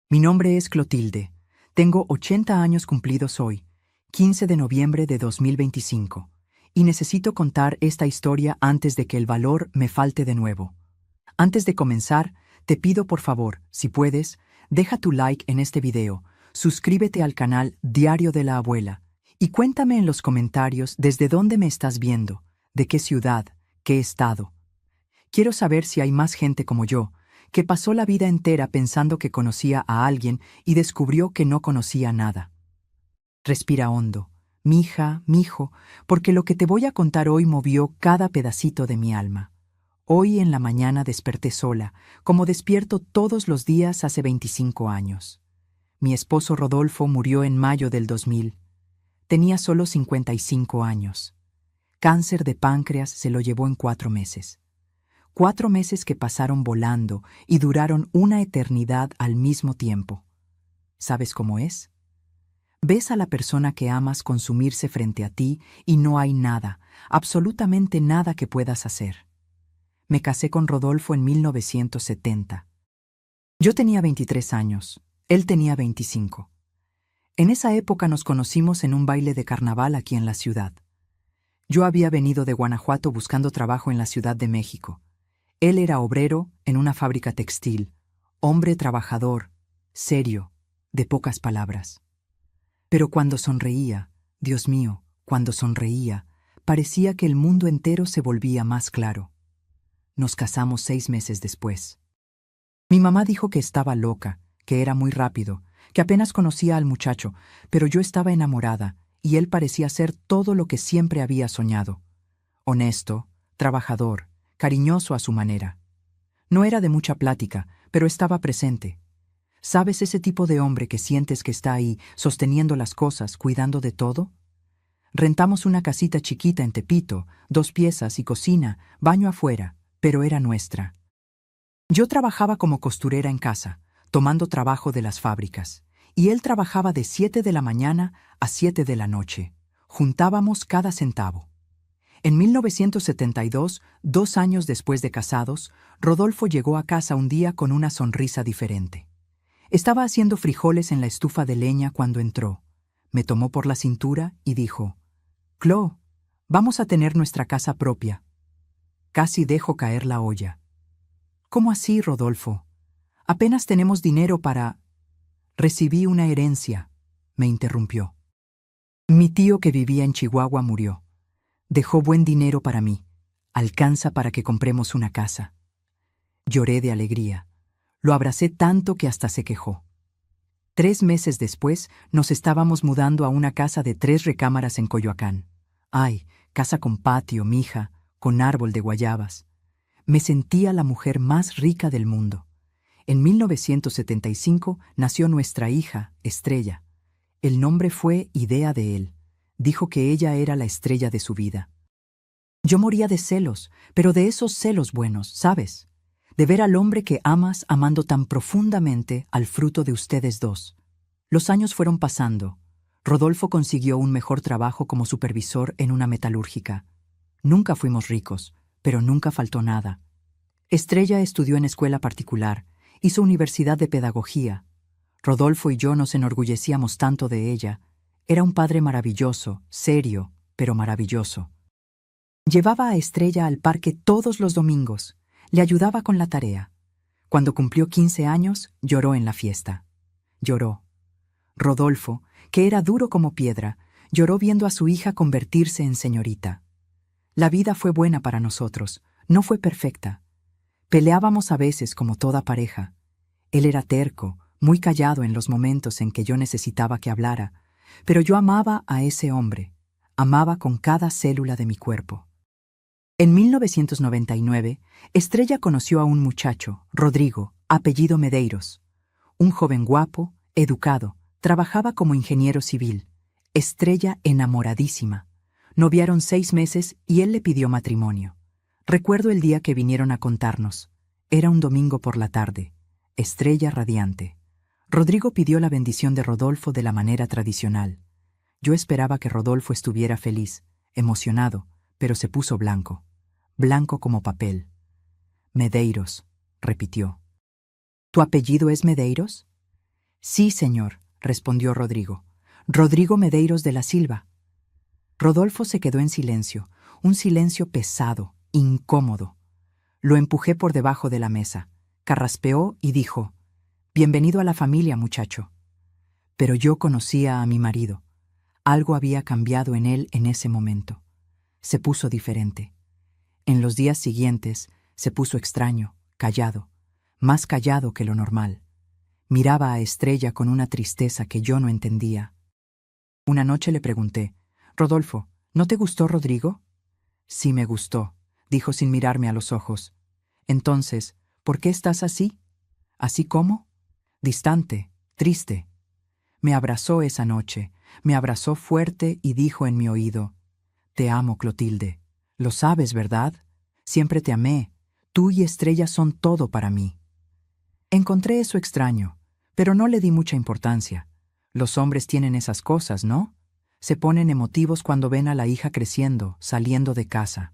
Mi nombre es Clotilde. Tengo 80 años cumplidos hoy, 15 de noviembre de 2025, y necesito contar esta historia antes de que el valor me falte de nuevo. Antes de comenzar, te pido por favor, si puedes, deja tu like en este video, suscríbete al canal Diario de la Abuela, y cuéntame en los comentarios desde dónde me estás viendo, de qué ciudad, qué estado. Quiero saber si hay más gente como yo, que pasó la vida entera pensando que conocía a alguien y descubrió que no conocía nada. Respira hondo, mija, mijo, porque lo que te voy a contar hoy movió cada pedacito de mi alma. Hoy en la mañana desperté sola, como despierto todos los días hace 25 años. Mi esposo Rodolfo murió en mayo del 2000. Tenía solo 55 años. Cáncer de páncreas se lo llevó en 4 meses. 4 meses que pasaron volando y duraron una eternidad al mismo tiempo. ¿Sabes cómo es? Ves a la persona que amas consumirse frente a ti y no hay nada, absolutamente nada que puedas hacer. Me casé con Rodolfo en 1970. Yo tenía 23 años, él tenía 25. En esa época nos conocimos en un baile de carnaval aquí en la ciudad. Yo había venido de Guanajuato buscando trabajo en la Ciudad de México. Él era obrero en una fábrica textil, hombre trabajador, serio, de pocas palabras. Pero cuando sonreía, Dios mío, cuando sonreía, parecía que el mundo entero se volvía más claro. Nos casamos 6 meses después. Mi mamá dijo que estaba loca, que era muy rápido, que apenas conocía al muchacho, pero yo estaba enamorada, y él parecía ser todo lo que siempre había soñado. Honesto, trabajador, cariñoso a su manera. No era de mucha plática, pero estaba presente. ¿Sabes ese tipo de hombre que sientes que está ahí, sosteniendo las cosas, cuidando de todo? Rentamos una casita chiquita en Tepito, 2 piezas y cocina, baño afuera, pero era nuestra. Yo trabajaba como costurera en casa, tomando trabajo de las fábricas, y él trabajaba de 7 de la mañana a 7 de la noche. Juntábamos cada centavo. En 1972, 2 años después de casados, Rodolfo llegó a casa un día con una sonrisa diferente. Estaba haciendo frijoles en la estufa de leña cuando entró. Me tomó por la cintura y dijo: «Clo, vamos a tener nuestra casa propia». Casi dejo caer la olla. «¿Cómo así, Rodolfo? Apenas tenemos dinero para...». «Recibí una herencia», me interrumpió. Mi tío que vivía en Chihuahua murió. Dejó buen dinero para mí. Alcanza para que compremos una casa. Lloré de alegría. Lo abracé tanto que hasta se quejó. 3 meses después nos estábamos mudando a una casa de 3 recámaras en Coyoacán. Ay, casa con patio, mija, con árbol de guayabas. Me sentía la mujer más rica del mundo. En 1975 nació nuestra hija, Estrella. El nombre fue idea de él. Dijo que ella era la estrella de su vida. Yo moría de celos, pero de esos celos buenos, ¿sabes? De ver al hombre que amas amando tan profundamente al fruto de ustedes dos. Los años fueron pasando. Rodolfo consiguió un mejor trabajo como supervisor en una metalúrgica. Nunca fuimos ricos, pero nunca faltó nada. Estrella estudió en escuela particular, hizo universidad de pedagogía. Rodolfo y yo nos enorgullecíamos tanto de ella. Era un padre maravilloso, serio, pero maravilloso. Llevaba a Estrella al parque todos los domingos. Le ayudaba con la tarea. Cuando cumplió 15 años, lloró en la fiesta. Lloró. Rodolfo, que era duro como piedra, lloró viendo a su hija convertirse en señorita. La vida fue buena para nosotros, no fue perfecta. Peleábamos a veces como toda pareja. Él era terco, muy callado en los momentos en que yo necesitaba que hablara, pero yo amaba a ese hombre, amaba con cada célula de mi cuerpo. En 1999, Estrella conoció a un muchacho, Rodrigo, apellido Medeiros. Un joven guapo, educado, trabajaba como ingeniero civil. Estrella enamoradísima. Noviaron 6 meses y él le pidió matrimonio. Recuerdo el día que vinieron a contarnos. Era un domingo por la tarde. Estrella radiante. Rodrigo pidió la bendición de Rodolfo de la manera tradicional. Yo esperaba que Rodolfo estuviera feliz, emocionado, pero se puso blanco. Blanco como papel. Medeiros, repitió. ¿Tu apellido es Medeiros? Sí, señor, respondió Rodrigo. Rodrigo Medeiros de la Silva. Rodolfo se quedó en silencio, un silencio pesado, incómodo. Lo empujé por debajo de la mesa, carraspeó y dijo: Bienvenido a la familia, muchacho. Pero yo conocía a mi marido. Algo había cambiado en él en ese momento. Se puso diferente. En los días siguientes se puso extraño, callado, más callado que lo normal. Miraba a Estrella con una tristeza que yo no entendía. Una noche le pregunté: Rodolfo, ¿no te gustó Rodrigo? Sí me gustó, dijo sin mirarme a los ojos. Entonces, ¿por qué estás así? ¿Así cómo? Distante, triste. Me abrazó esa noche, me abrazó fuerte y dijo en mi oído: Te amo, Clotilde. Lo sabes, ¿verdad? Siempre te amé. Tú y Estrella son todo para mí. Encontré eso extraño, pero no le di mucha importancia. Los hombres tienen esas cosas, ¿no? Se ponen emotivos cuando ven a la hija creciendo, saliendo de casa.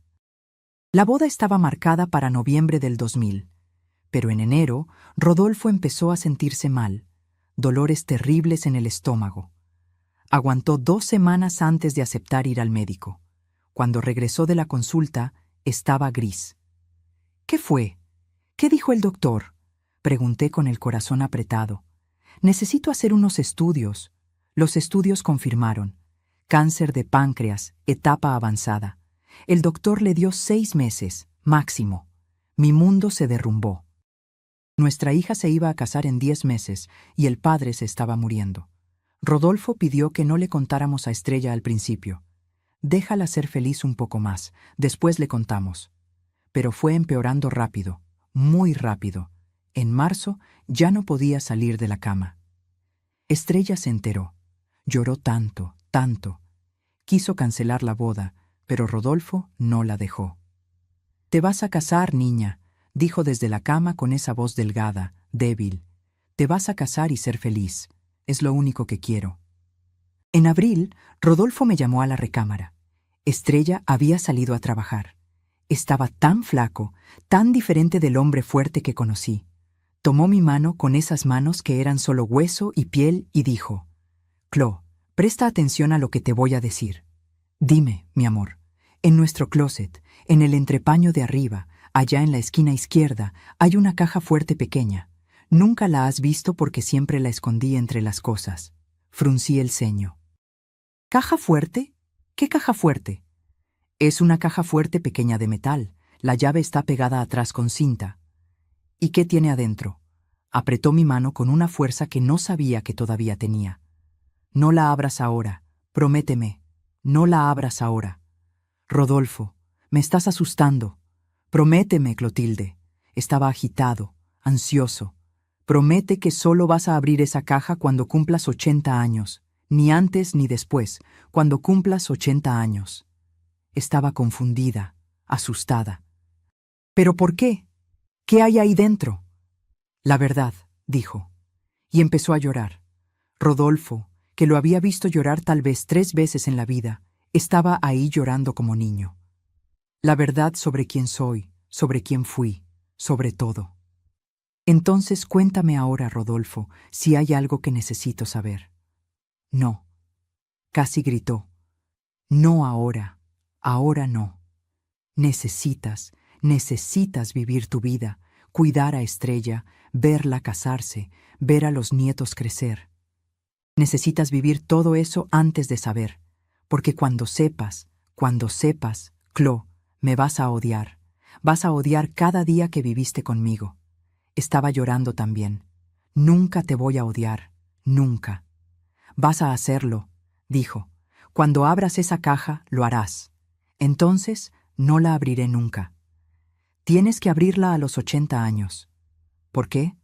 La boda estaba marcada para noviembre del 2000, pero en enero Rodolfo empezó a sentirse mal, dolores terribles en el estómago. Aguantó 2 semanas antes de aceptar ir al médico. Cuando regresó de la consulta, estaba gris. ¿Qué fue? ¿Qué dijo el doctor? Pregunté con el corazón apretado. Necesito hacer unos estudios. Los estudios confirmaron: cáncer de páncreas, etapa avanzada. El doctor le dio 6 meses, máximo. Mi mundo se derrumbó. Nuestra hija se iba a casar en 10 meses y el padre se estaba muriendo. Rodolfo pidió que no le contáramos a Estrella al principio. Déjala ser feliz un poco más, después le contamos. Pero fue empeorando rápido, muy rápido. En marzo ya no podía salir de la cama. Estrella se enteró. Lloró tanto, tanto. Quiso cancelar la boda, pero Rodolfo no la dejó. Te vas a casar, niña, dijo desde la cama con esa voz delgada, débil. Te vas a casar y ser feliz. Es lo único que quiero. En abril, Rodolfo me llamó a la recámara. Estrella había salido a trabajar. Estaba tan flaco, tan diferente del hombre fuerte que conocí. Tomó mi mano con esas manos que eran solo hueso y piel y dijo: Clo, presta atención a lo que te voy a decir. Dime, mi amor, en nuestro closet, en el entrepaño de arriba, allá en la esquina izquierda, hay una caja fuerte pequeña. Nunca la has visto porque siempre la escondí entre las cosas. Fruncí el ceño. ¿Caja fuerte? ¿Qué caja fuerte? Es una caja fuerte pequeña de metal. La llave está pegada atrás con cinta. ¿Y qué tiene adentro? Apretó mi mano con una fuerza que no sabía que todavía tenía. No la abras ahora. Prométeme. No la abras ahora. Rodolfo, me estás asustando. Prométeme, Clotilde. Estaba agitado, ansioso. Promete que solo vas a abrir esa caja cuando cumplas 80 años. Ni antes ni después, cuando cumplas 80 años. Estaba confundida, asustada. ¿Pero por qué? ¿Qué hay ahí dentro? La verdad, dijo, y empezó a llorar. Rodolfo, que lo había visto llorar tal vez 3 veces en la vida, estaba ahí llorando como niño. La verdad sobre quién soy, sobre quién fui, sobre todo. Entonces cuéntame ahora, Rodolfo, si hay algo que necesito saber. No. Casi gritó. No ahora, ahora no. Necesitas vivir tu vida, cuidar a Estrella, verla casarse, ver a los nietos crecer. Necesitas vivir todo eso antes de saber, porque cuando sepas, Clo, me vas a odiar. Vas a odiar cada día que viviste conmigo. Estaba llorando también. Nunca te voy a odiar, nunca. Vas a hacerlo, dijo. Cuando abras esa caja, lo harás. Entonces, no la abriré nunca. Tienes que abrirla a los 80 años. ¿Por qué?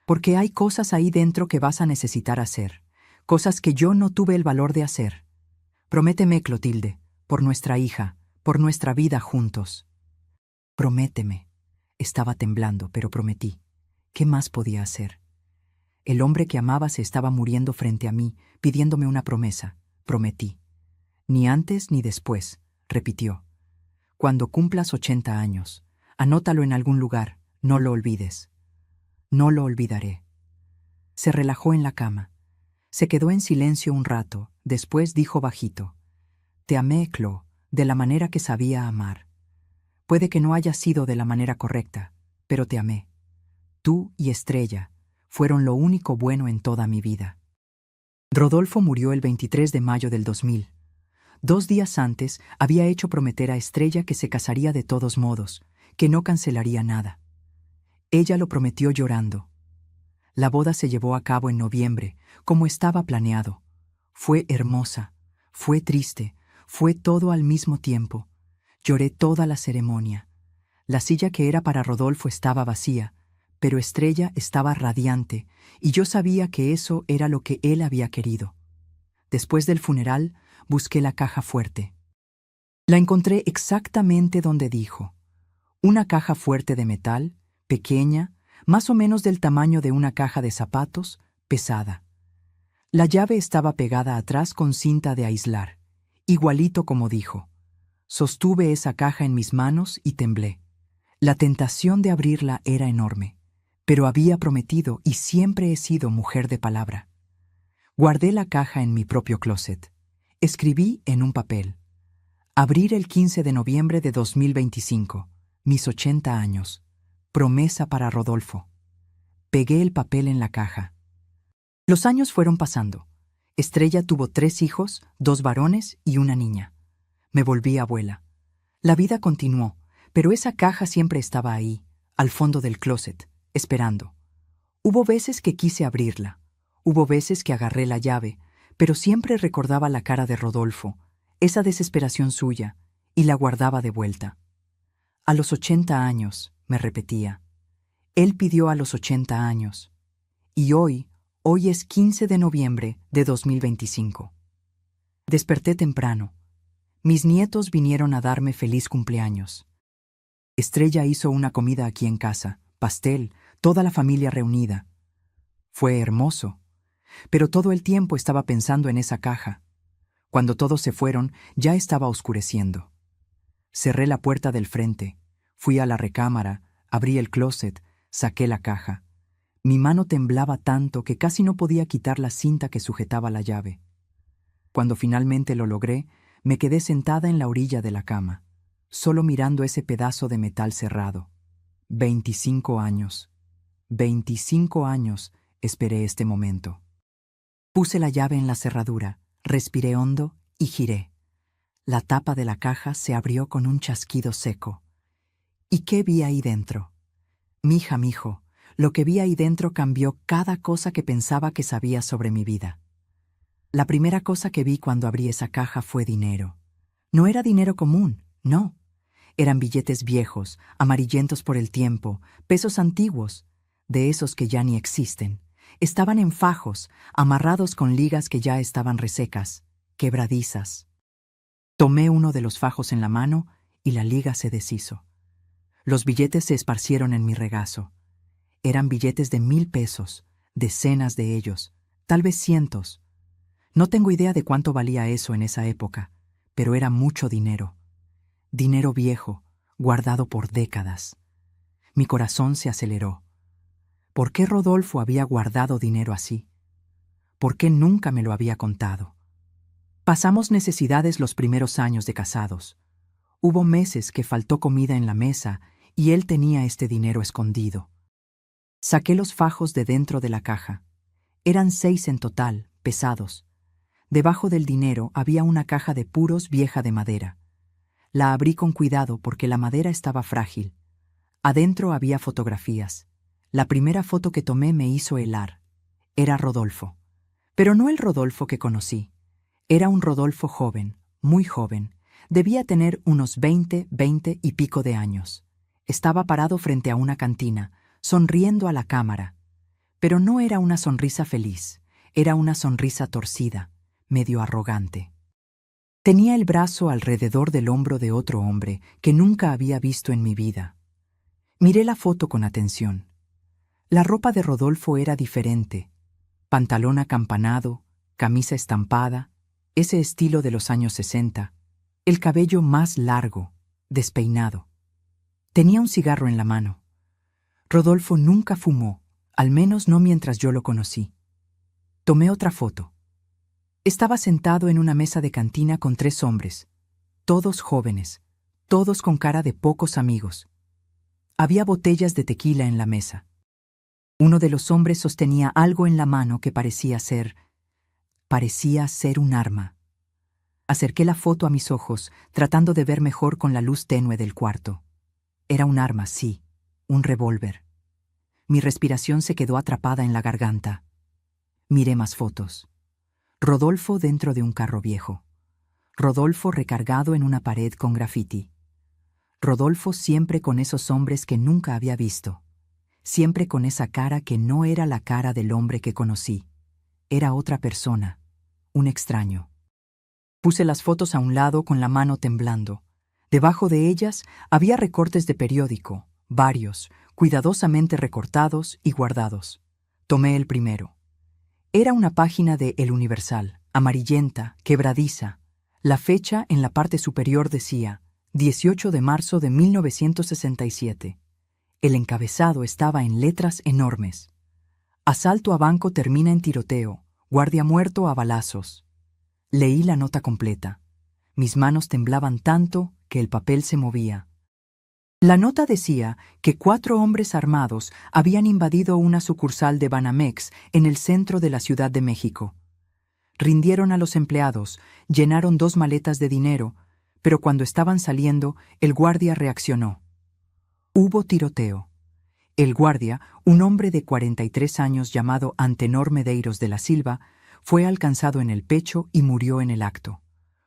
Porque hay cosas ahí dentro que vas a necesitar hacer, cosas que yo no tuve el valor de hacer. Prométeme, Clotilde, por nuestra hija, por nuestra vida juntos. Prométeme. Estaba temblando, pero prometí. ¿Qué más podía hacer? El hombre que amaba se estaba muriendo frente a mí, pidiéndome una promesa. Prometí. Ni antes ni después, repitió. Cuando cumplas 80 años, anótalo en algún lugar, no lo olvides. No lo olvidaré. Se relajó en la cama. Se quedó en silencio un rato, después dijo bajito: «Te amé, Chloe, de la manera que sabía amar. Puede que no haya sido de la manera correcta, pero te amé. Tú y Estrella fueron lo único bueno en toda mi vida». Rodolfo murió el 23 de mayo del 2000. 2 días antes había hecho prometer a Estrella que se casaría de todos modos, que no cancelaría nada. Ella lo prometió llorando. La boda se llevó a cabo en noviembre, como estaba planeado. Fue hermosa, fue triste, fue todo al mismo tiempo. Lloré toda la ceremonia. La silla que era para Rodolfo estaba vacía, pero Estrella estaba radiante, y yo sabía que eso era lo que él había querido. Después del funeral, busqué la caja fuerte. La encontré exactamente donde dijo. Una caja fuerte de metal, pequeña, más o menos del tamaño de una caja de zapatos, pesada. La llave estaba pegada atrás con cinta de aislar, igualito como dijo. Sostuve esa caja en mis manos y temblé. La tentación de abrirla era enorme, pero había prometido y siempre he sido mujer de palabra. Guardé la caja en mi propio closet. Escribí en un papel: abrir el 15 de noviembre de 2025, mis 80 años. Promesa para Rodolfo. Pegué el papel en la caja. Los años fueron pasando. Estrella tuvo 3 hijos, 2 varones y una niña. Me volví abuela. La vida continuó, pero esa caja siempre estaba ahí, al fondo del closet, esperando. Hubo veces que quise abrirla. Hubo veces que agarré la llave, pero siempre recordaba la cara de Rodolfo, esa desesperación suya, y la guardaba de vuelta. A los 80 años, me repetía. Él pidió a los 80 años. Y hoy es 15 de noviembre de 2025. Desperté temprano. Mis nietos vinieron a darme feliz cumpleaños. Estrella hizo una comida aquí en casa, pastel, toda la familia reunida. Fue hermoso, pero todo el tiempo estaba pensando en esa caja. Cuando todos se fueron, ya estaba oscureciendo. Cerré la puerta del frente, fui a la recámara, abrí el closet, saqué la caja. Mi mano temblaba tanto que casi no podía quitar la cinta que sujetaba la llave. Cuando finalmente lo logré, me quedé sentada en la orilla de la cama, solo mirando ese pedazo de metal cerrado. 25 años. 25 años esperé este momento. Puse la llave en la cerradura, respiré hondo y giré. La tapa de la caja se abrió con un chasquido seco. ¿Y qué vi ahí dentro? Mija, mijo, lo que vi ahí dentro cambió cada cosa que pensaba que sabía sobre mi vida. La primera cosa que vi cuando abrí esa caja fue dinero. No era dinero común, no. Eran billetes viejos, amarillentos por el tiempo, pesos antiguos, de esos que ya ni existen. Estaban en fajos, amarrados con ligas que ya estaban resecas, quebradizas. Tomé uno de los fajos en la mano y la liga se deshizo. Los billetes se esparcieron en mi regazo. Eran billetes de 1000 pesos, decenas de ellos, tal vez cientos. No tengo idea de cuánto valía eso en esa época, pero era mucho dinero. Dinero viejo, guardado por décadas. Mi corazón se aceleró. ¿Por qué Rodolfo había guardado dinero así? ¿Por qué nunca me lo había contado? Pasamos necesidades los primeros años de casados. Hubo meses que faltó comida en la mesa y él tenía este dinero escondido. Saqué los fajos de dentro de la caja. Eran 6 en total, pesados. Debajo del dinero había una caja de puros vieja de madera. La abrí con cuidado porque la madera estaba frágil. Adentro había fotografías. La primera foto que tomé me hizo helar. Era Rodolfo. Pero no el Rodolfo que conocí. Era un Rodolfo joven, muy joven. Debía tener unos 20 y pico de años. Estaba parado frente a una cantina, sonriendo a la cámara. Pero no era una sonrisa feliz, era una sonrisa torcida, medio arrogante. Tenía el brazo alrededor del hombro de otro hombre que nunca había visto en mi vida. Miré la foto con atención. La ropa de Rodolfo era diferente. Pantalón acampanado, camisa estampada, ese estilo de los años 60, el cabello más largo, despeinado. Tenía un cigarro en la mano. Rodolfo nunca fumó, Al menos no mientras yo lo conocí. Tomé otra foto. Estaba sentado en una mesa de cantina con 3 hombres, todos jóvenes, todos con cara de pocos amigos. Había botellas de tequila en la mesa. Uno de los hombres sostenía algo en la mano que parecía ser un arma. Acerqué la foto a mis ojos, tratando de ver mejor con la luz tenue del cuarto. Era un arma, sí, un revólver. Mi respiración se quedó atrapada en la garganta. Miré más fotos. Rodolfo dentro de un carro viejo. Rodolfo recargado en una pared con grafiti. Rodolfo siempre con esos hombres que nunca había visto. Siempre con esa cara que no era la cara del hombre que conocí. Era otra persona, un extraño. Puse las fotos a un lado con la mano temblando. Debajo de ellas había recortes de periódico, varios, cuidadosamente recortados y guardados. Tomé el primero. Era una página de El Universal, amarillenta, quebradiza. La fecha en la parte superior decía 18 de marzo de 1967. El encabezado estaba en letras enormes. Asalto a banco termina en tiroteo, guardia muerto a balazos. Leí la nota completa. Mis manos temblaban tanto que el papel se movía. La nota decía que 4 hombres armados habían invadido una sucursal de Banamex en el centro de la Ciudad de México. Rindieron a los empleados, llenaron 2 maletas de dinero, pero cuando estaban saliendo, el guardia reaccionó. Hubo tiroteo. El guardia, un hombre de 43 años llamado Antenor Medeiros de la Silva, fue alcanzado en el pecho y murió en el acto.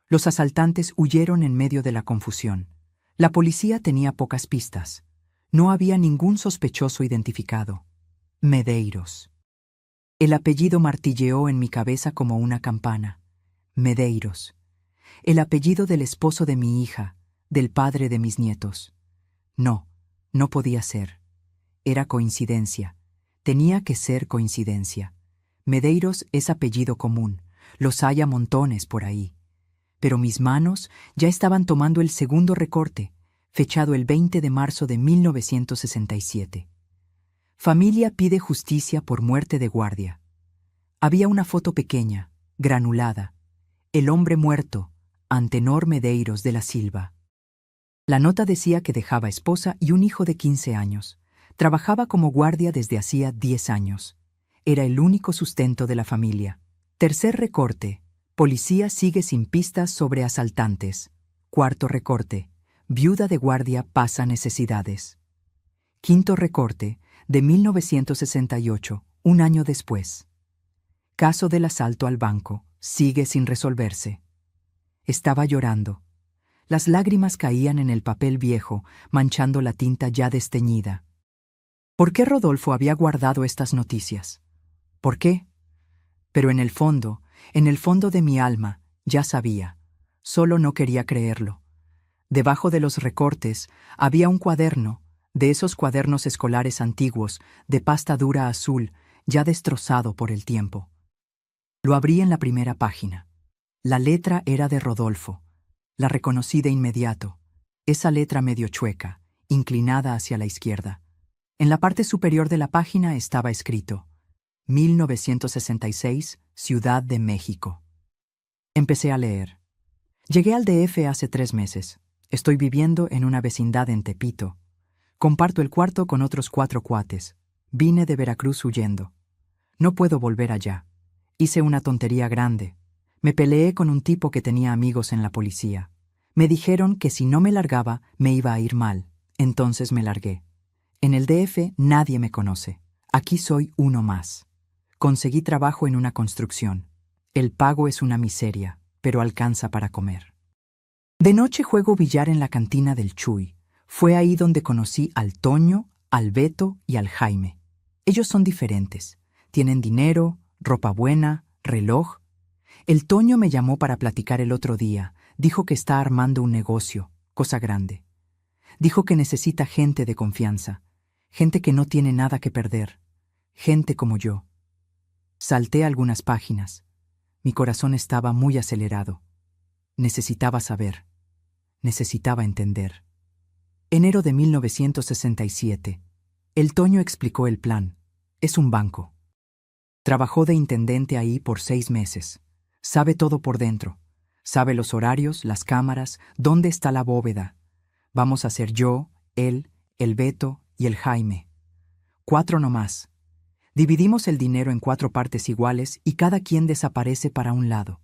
Los asaltantes huyeron en medio de la confusión. La policía tenía pocas pistas. No había ningún sospechoso identificado. Medeiros. El apellido martilleó en mi cabeza como una campana. Medeiros. El apellido del esposo de mi hija, del padre de mis nietos. No, no podía ser. Era coincidencia. Tenía que ser coincidencia. Medeiros es apellido común. Los hay a montones por ahí. Pero mis manos ya estaban tomando el segundo recorte, fechado el 20 de marzo de 1967. Familia pide justicia por muerte de guardia. Había una foto pequeña, granulada. El hombre muerto, Antenor Medeiros de la Silva. La nota decía que dejaba esposa y un hijo de 15 años. Trabajaba como guardia desde hacía 10 años. Era el único sustento de la familia. Tercer recorte. Policía sigue sin pistas sobre asaltantes. Cuarto recorte. Viuda de guardia pasa necesidades. Quinto recorte, de 1968, un año después. Caso del asalto al banco, sigue sin resolverse. Estaba llorando. Las lágrimas caían en el papel viejo, manchando la tinta ya desteñida. ¿Por qué Rodolfo había guardado estas noticias? ¿Por qué? Pero en el fondo de mi alma, ya sabía. Solo no quería creerlo. Debajo de los recortes había un cuaderno, de esos cuadernos escolares antiguos, de pasta dura azul, ya destrozado por el tiempo. Lo abrí en la primera página. La letra era de Rodolfo. La reconocí de inmediato. Esa letra medio chueca, inclinada hacia la izquierda. En la parte superior de la página estaba escrito: 1966, Ciudad de México. Empecé a leer. Llegué al DF hace 3 meses. Estoy viviendo en una vecindad en Tepito. Comparto el cuarto con otros 4 cuates. Vine de Veracruz huyendo. No puedo volver allá. Hice una tontería grande. Me peleé con un tipo que tenía amigos en la policía. Me dijeron que si no me largaba, me iba a ir mal. Entonces me largué. En el DF nadie me conoce. Aquí soy uno más. Conseguí trabajo en una construcción. El pago es una miseria, pero alcanza para comer. De noche juego billar en la cantina del Chuy. Fue ahí donde conocí al Toño, al Beto y al Jaime. Ellos son diferentes. Tienen dinero, ropa buena, reloj. El Toño me llamó para platicar el otro día. Dijo que está armando un negocio, cosa grande. Dijo que necesita gente de confianza, gente que no tiene nada que perder, gente como yo. Salté algunas páginas. Mi corazón estaba muy acelerado. Necesitaba saber. Necesitaba entender. Enero de 1967. El Toño explicó el plan. Es un banco. Trabajó de intendente ahí por 6 meses. Sabe todo por dentro. Sabe los horarios, las cámaras, dónde está la bóveda. Vamos a ser yo, él, el Beto y el Jaime. 4 nomás. Dividimos el dinero en 4 partes iguales y cada quien desaparece para un lado.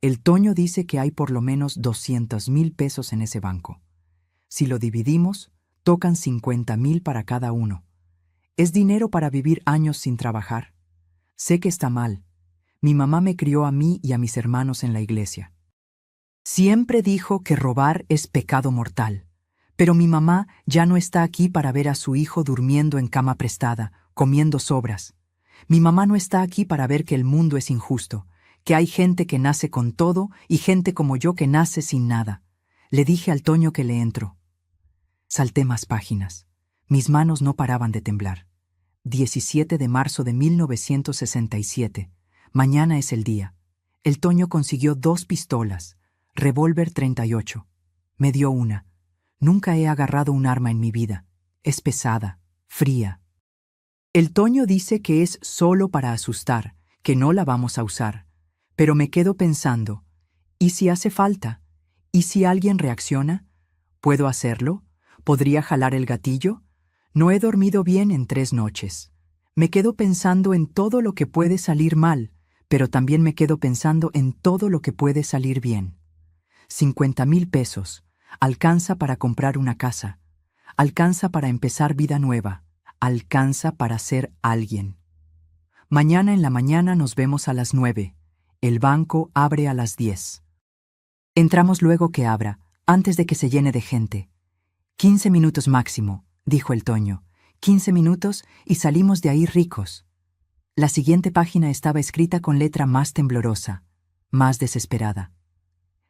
El Toño dice que hay por lo menos 200,000 pesos en ese banco. Si lo dividimos, tocan 50,000 para cada uno. Es dinero para vivir años sin trabajar. Sé que está mal. Mi mamá me crió a mí y a mis hermanos en la iglesia. Siempre dijo que robar es pecado mortal. Pero mi mamá ya no está aquí para ver a su hijo durmiendo en cama prestada, comiendo sobras. Mi mamá no está aquí para ver que el mundo es injusto, que hay gente que nace con todo y gente como yo que nace sin nada. Le dije al Toño que le entró. Salté más páginas. Mis manos no paraban de temblar. 17 de marzo de 1967. Mañana es el día. El Toño consiguió 2 pistolas. Revólver 38. Me dio una. Nunca he agarrado un arma en mi vida. Es pesada, fría. El Toño dice que es solo para asustar, que no la vamos a usar. Pero me quedo pensando, ¿y si hace falta? ¿Y si alguien reacciona? ¿Puedo hacerlo? ¿Podría jalar el gatillo? No he dormido bien en 3 noches. Me quedo pensando en todo lo que puede salir mal, pero también me quedo pensando en todo lo que puede salir bien. 50,000 pesos. Alcanza para comprar una casa. Alcanza para empezar vida nueva. Alcanza para ser alguien. Mañana en la mañana nos vemos a las 9. El banco abre a las 10. Entramos luego que abra, antes de que se llene de gente. 15 minutos máximo, dijo el Toño. 15 minutos y salimos de ahí ricos. La siguiente página estaba escrita con letra más temblorosa, más desesperada.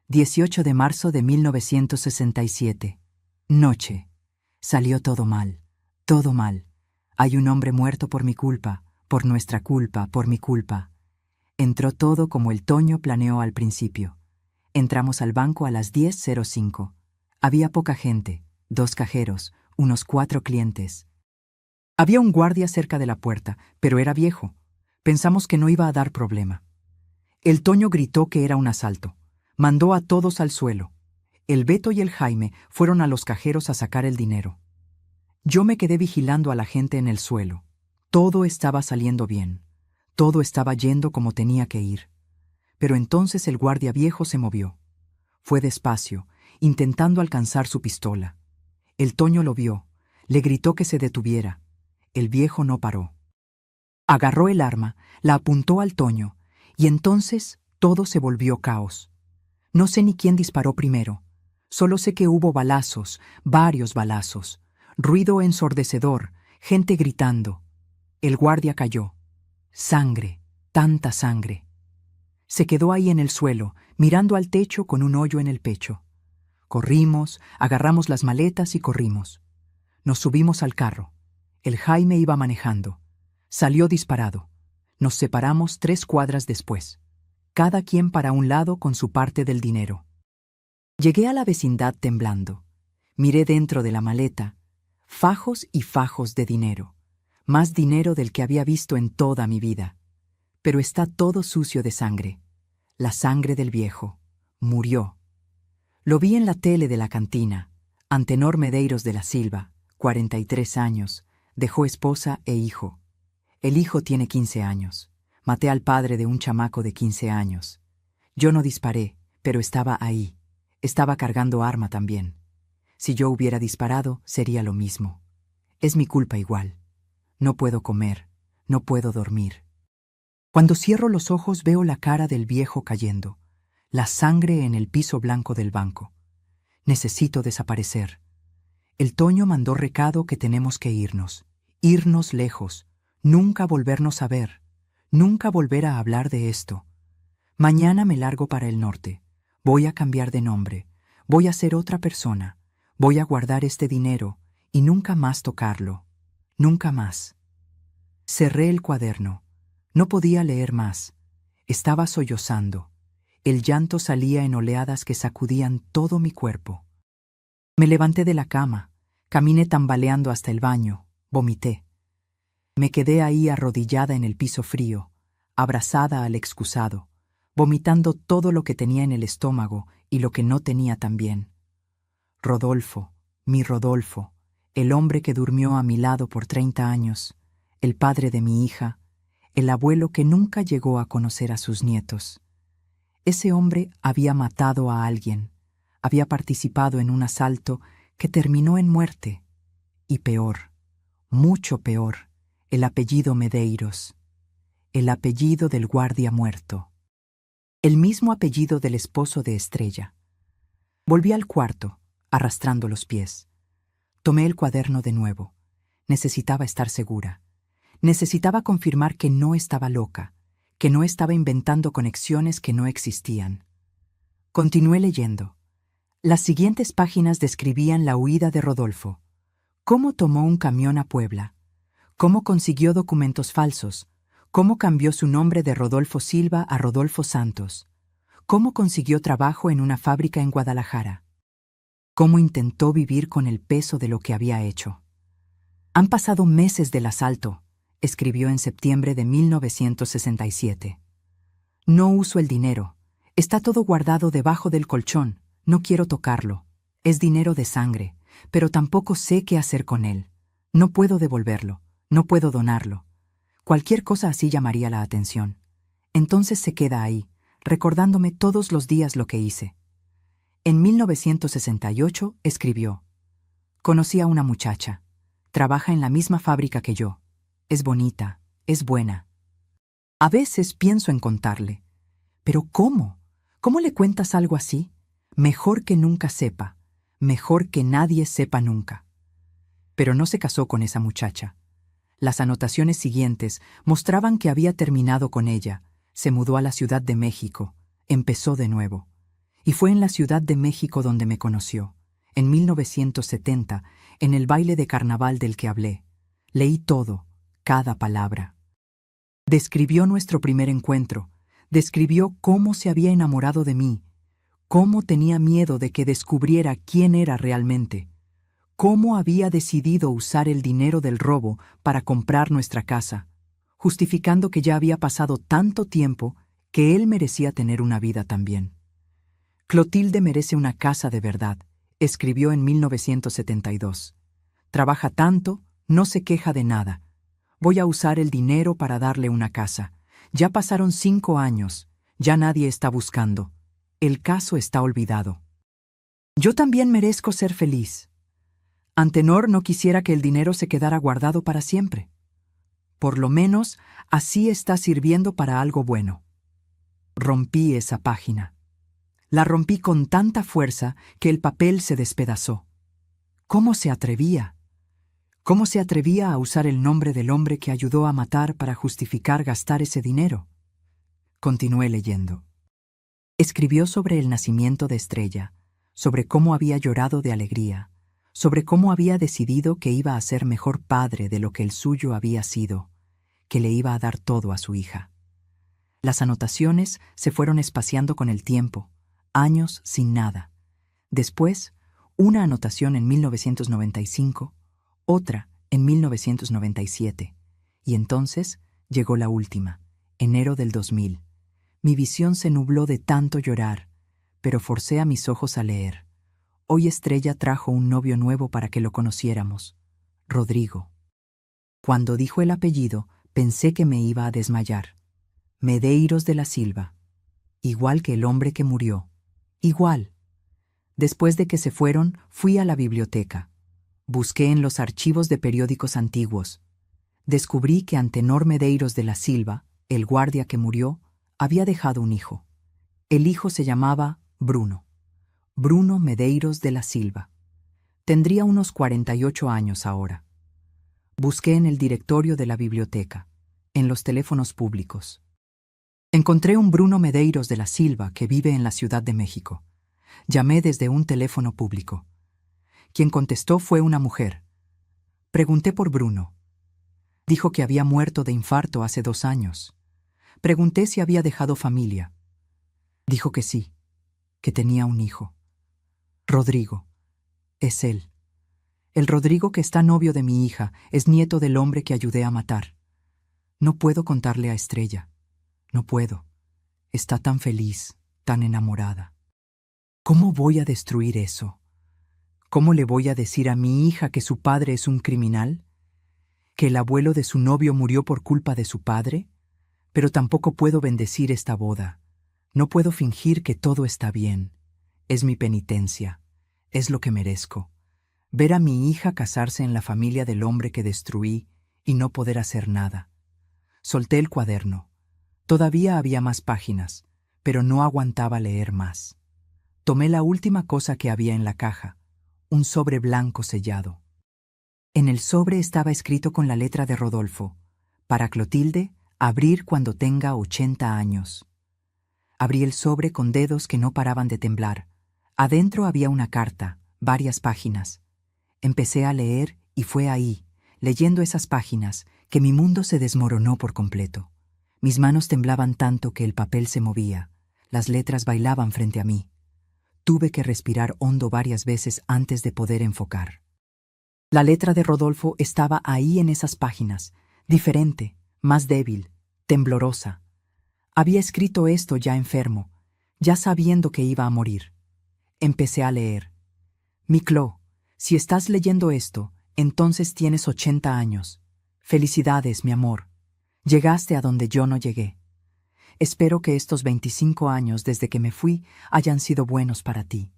18 de marzo de 1967. Noche. Salió todo mal, todo mal. Hay un hombre muerto por mi culpa, por nuestra culpa, por mi culpa. Entró todo como el Toño planeó al principio. Entramos al banco a las 10:05. Había poca gente, 2 cajeros, unos 4 clientes. Había un guardia cerca de la puerta, pero era viejo. Pensamos que no iba a dar problema. El Toño gritó que era un asalto. Mandó a todos al suelo. El Beto y el Jaime fueron a los cajeros a sacar el dinero. Yo me quedé vigilando a la gente en el suelo. Todo estaba saliendo bien. Todo estaba yendo como tenía que ir. Pero entonces el guardia viejo se movió. Fue despacio, intentando alcanzar su pistola. El Toño lo vio. Le gritó que se detuviera. El viejo no paró. Agarró el arma, la apuntó al Toño, y entonces todo se volvió caos. No sé ni quién disparó primero. Solo sé que hubo balazos, varios balazos. Ruido ensordecedor, gente gritando. El guardia cayó. Sangre, tanta sangre. Se quedó ahí en el suelo, mirando al techo con un hoyo en el pecho. Corrimos, agarramos las maletas y corrimos. Nos subimos al carro. El Jaime iba manejando. Salió disparado. Nos separamos 3 cuadras después. Cada quien para un lado con su parte del dinero. Llegué a la vecindad temblando. Miré dentro de la maleta. Fajos y fajos de dinero. Más dinero del que había visto en toda mi vida. Pero está todo sucio de sangre. La sangre del viejo. Murió. Lo vi en la tele de la cantina. Antenor Medeiros de la Silva, 43 años, dejó esposa e hijo. El hijo tiene 15 años. Maté al padre de un chamaco de 15 años. Yo no disparé, pero estaba ahí. Estaba cargando arma también. Si yo hubiera disparado, sería lo mismo. Es mi culpa igual. No puedo comer, no puedo dormir. Cuando cierro los ojos veo la cara del viejo cayendo, la sangre en el piso blanco del banco. Necesito desaparecer. El Toño mandó recado que tenemos que irnos lejos, nunca volvernos a ver, nunca volver a hablar de esto. Mañana me largo para el norte. Voy a cambiar de nombre, voy a ser otra persona, voy a guardar este dinero y nunca más tocarlo, nunca más. Cerré el cuaderno. No podía leer más. Estaba sollozando. El llanto salía en oleadas que sacudían todo mi cuerpo. Me levanté de la cama, caminé tambaleando hasta el baño, vomité. Me quedé ahí arrodillada en el piso frío, abrazada al excusado, vomitando todo lo que tenía en el estómago y lo que no tenía también. Rodolfo, mi Rodolfo, el hombre que durmió a mi lado por 30 años, el padre de mi hija, el abuelo que nunca llegó a conocer a sus nietos. Ese hombre había matado a alguien, había participado en un asalto que terminó en muerte. Y peor, mucho peor, el apellido Medeiros, el apellido del guardia muerto, el mismo apellido del esposo de Estrella. Volví al cuarto, arrastrando los pies. Tomé el cuaderno de nuevo. Necesitaba estar segura. Necesitaba confirmar que no estaba loca, que no estaba inventando conexiones que no existían. Continué leyendo. Las siguientes páginas describían la huida de Rodolfo. Cómo tomó un camión a Puebla. Cómo consiguió documentos falsos. Cómo cambió su nombre de Rodolfo Silva a Rodolfo Santos. Cómo consiguió trabajo en una fábrica en Guadalajara. Cómo intentó vivir con el peso de lo que había hecho. Han pasado meses del asalto, escribió en septiembre de 1967. No uso el dinero. Está todo guardado debajo del colchón. No quiero tocarlo. Es dinero de sangre, pero tampoco sé qué hacer con él. No puedo devolverlo. No puedo donarlo. Cualquier cosa así llamaría la atención. Entonces se queda ahí, recordándome todos los días lo que hice. En 1968 escribió: conocí a una muchacha. Trabaja en la misma fábrica que yo. Es bonita, es buena. A veces pienso en contarle. Pero ¿cómo? ¿Cómo le cuentas algo así? Mejor que nunca sepa. Mejor que nadie sepa nunca. Pero no se casó con esa muchacha. Las anotaciones siguientes mostraban que había terminado con ella, se mudó a la Ciudad de México, empezó de nuevo. Y fue en la Ciudad de México donde me conoció, en 1970, en el baile de carnaval del que hablé. Leí todo, cada palabra. Describió nuestro primer encuentro, describió cómo se había enamorado de mí, cómo tenía miedo de que descubriera quién era realmente, cómo había decidido usar el dinero del robo para comprar nuestra casa, justificando que ya había pasado tanto tiempo que él merecía tener una vida también. Clotilde merece una casa de verdad, escribió en 1972. Trabaja tanto, no se queja de nada. Voy a usar el dinero para darle una casa. Ya pasaron 5 años, ya nadie está buscando. El caso está olvidado. Yo también merezco ser feliz. Antenor no quisiera que el dinero se quedara guardado para siempre. Por lo menos, así está sirviendo para algo bueno. Rompí esa página. La rompí con tanta fuerza que el papel se despedazó. ¿Cómo se atrevía? ¿Cómo se atrevía a usar el nombre del hombre que ayudó a matar para justificar gastar ese dinero? Continué leyendo. Escribió sobre el nacimiento de Estrella, sobre cómo había llorado de alegría, sobre cómo había decidido que iba a ser mejor padre de lo que el suyo había sido, que le iba a dar todo a su hija. Las anotaciones se fueron espaciando con el tiempo, años sin nada. Después, una anotación en 1995, otra en 1997, y entonces llegó la última, enero del 2000. Mi visión se nubló de tanto llorar, pero forcé a mis ojos a leer. Hoy Estrella trajo un novio nuevo para que lo conociéramos, Rodrigo. Cuando dijo el apellido, pensé que me iba a desmayar. Medeiros de la Silva. Igual que el hombre que murió. Igual. Después de que se fueron, fui a la biblioteca. Busqué en los archivos de periódicos antiguos. Descubrí que Antenor Medeiros de la Silva, el guardia que murió, había dejado un hijo. El hijo se llamaba Bruno. Bruno Medeiros de la Silva. Tendría unos 48 años ahora. Busqué en el directorio de la biblioteca, en los teléfonos públicos. Encontré un Bruno Medeiros de la Silva que vive en la Ciudad de México. Llamé desde un teléfono público. Quien contestó fue una mujer. Pregunté por Bruno. Dijo que había muerto de infarto hace 2 años. Pregunté si había dejado familia. Dijo que sí, que tenía un hijo. Rodrigo. Es él. El Rodrigo que está novio de mi hija es nieto del hombre que ayudé a matar. No puedo contarle a Estrella. No puedo. Está tan feliz, tan enamorada. ¿Cómo voy a destruir eso? ¿Cómo le voy a decir a mi hija que su padre es un criminal? ¿Que el abuelo de su novio murió por culpa de su padre? Pero tampoco puedo bendecir esta boda. No puedo fingir que todo está bien. Es mi penitencia. Es lo que merezco. Ver a mi hija casarse en la familia del hombre que destruí y no poder hacer nada. Solté el cuaderno. Todavía había más páginas, pero no aguantaba leer más. Tomé la última cosa que había en la caja, un sobre blanco sellado. En el sobre estaba escrito con la letra de Rodolfo: para Clotilde, abrir cuando tenga 80 años. Abrí el sobre con dedos que no paraban de temblar. Adentro había una carta, varias páginas. Empecé a leer y fue ahí, leyendo esas páginas, que mi mundo se desmoronó por completo. Mis manos temblaban tanto que el papel se movía, las letras bailaban frente a mí. Tuve que respirar hondo varias veces antes de poder enfocar. La letra de Rodolfo estaba ahí en esas páginas, diferente, más débil, temblorosa. Había escrito esto ya enfermo, ya sabiendo que iba a morir. Empecé a leer. Mi Clo, si estás leyendo esto, entonces tienes 80 años. Felicidades, mi amor. Llegaste a donde yo no llegué. Espero que estos 25 años desde que me fui hayan sido buenos para ti.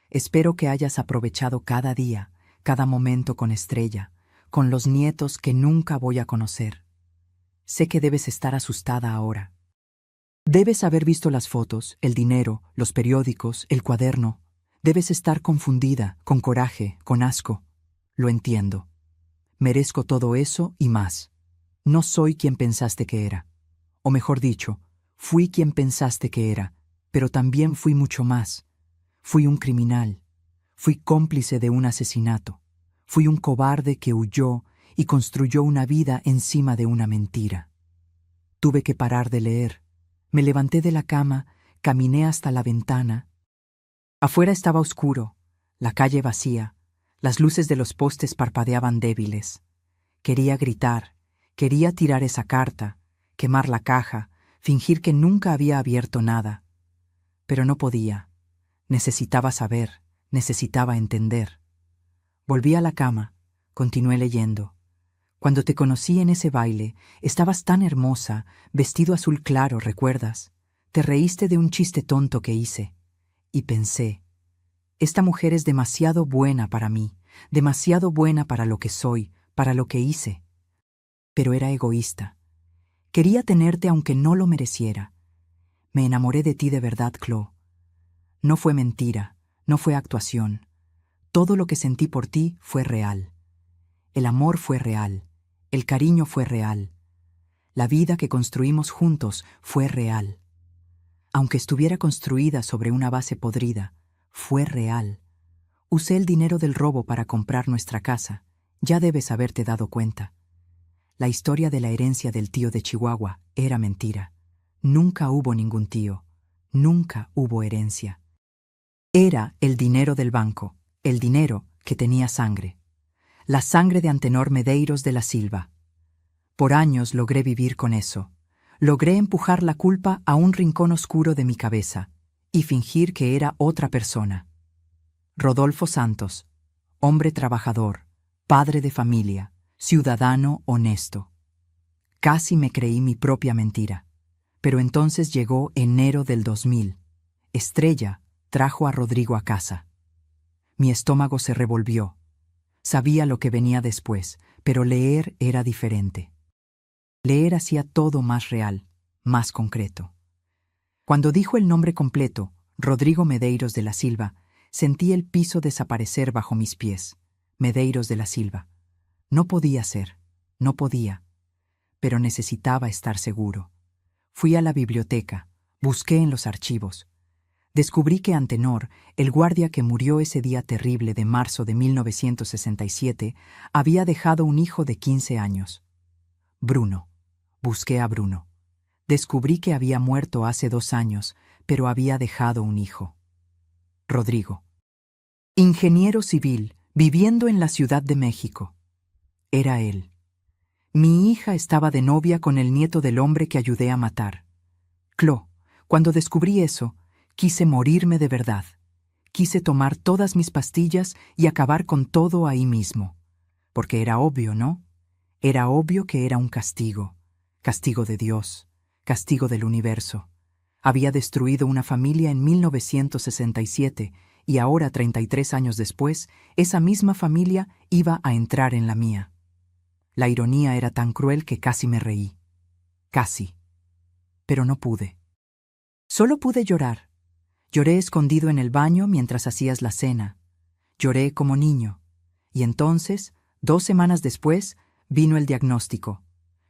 Espero que hayas aprovechado cada día, cada momento con Estrella, con los nietos que nunca voy a conocer. Sé que debes estar asustada ahora. Debes haber visto las fotos, el dinero, los periódicos, el cuaderno. Debes estar confundida, con coraje, con asco. Lo entiendo. Merezco todo eso y más. No soy quien pensaste que era. O mejor dicho, fui quien pensaste que era, pero también fui mucho más. Fui un criminal. Fui cómplice de un asesinato. Fui un cobarde que huyó y construyó una vida encima de una mentira. Tuve que parar de leer. Me levanté de la cama, caminé hasta la ventana. Afuera estaba oscuro, la calle vacía, las luces de los postes parpadeaban débiles. Quería gritar, quería tirar esa carta, quemar la caja, fingir que nunca había abierto nada. Pero no podía. Necesitaba saber, necesitaba entender. Volví a la cama, continué leyendo. Cuando te conocí en ese baile, estabas tan hermosa, vestido azul claro, ¿recuerdas? Te reíste de un chiste tonto que hice. Y pensé, esta mujer es demasiado buena para mí, demasiado buena para lo que soy, para lo que hice. Pero era egoísta. Quería tenerte aunque no lo mereciera. Me enamoré de ti de verdad, Clo. No fue mentira, no fue actuación. Todo lo que sentí por ti fue real. El amor fue real, el cariño fue real. La vida que construimos juntos fue real. Aunque estuviera construida sobre una base podrida, fue real. Usé el dinero del robo para comprar nuestra casa. Ya debes haberte dado cuenta. La historia de la herencia del tío de Chihuahua era mentira. Nunca hubo ningún tío. Nunca hubo herencia. Era el dinero del banco, el dinero que tenía sangre. La sangre de Antenor Medeiros de la Silva. Por años logré vivir con eso. Logré empujar la culpa a un rincón oscuro de mi cabeza y fingir que era otra persona. Rodolfo Santos, hombre trabajador, padre de familia, ciudadano honesto. Casi me creí mi propia mentira. Pero entonces llegó enero del 2000. Estrella trajo a Rodrigo a casa. Mi estómago se revolvió. Sabía lo que venía después, pero leer era diferente. Leer hacía todo más real, más concreto. Cuando dijo el nombre completo, Rodrigo Medeiros de la Silva, sentí el piso desaparecer bajo mis pies. Medeiros de la Silva. No podía ser, no podía, pero necesitaba estar seguro. Fui a la biblioteca, busqué en los archivos. Descubrí que Antenor, el guardia que murió ese día terrible de marzo de 1967, había dejado un hijo de 15 años. Bruno. Busqué a Bruno. Descubrí que había muerto hace 2 años, pero había dejado un hijo. Rodrigo. Ingeniero civil, viviendo en la Ciudad de México. Era él. Mi hija estaba de novia con el nieto del hombre que ayudé a matar. Clo, cuando descubrí eso, quise morirme de verdad. Quise tomar todas mis pastillas y acabar con todo ahí mismo. Porque era obvio, ¿no? Era obvio que era un castigo. Castigo de Dios. Castigo del universo. Había destruido una familia en 1967 y ahora, 33 años después, esa misma familia iba a entrar en la mía. La ironía era tan cruel que casi me reí. Casi. Pero no pude. Solo pude llorar. Lloré escondido en el baño mientras hacías la cena. Lloré como niño. Y entonces, 2 semanas después, vino el diagnóstico.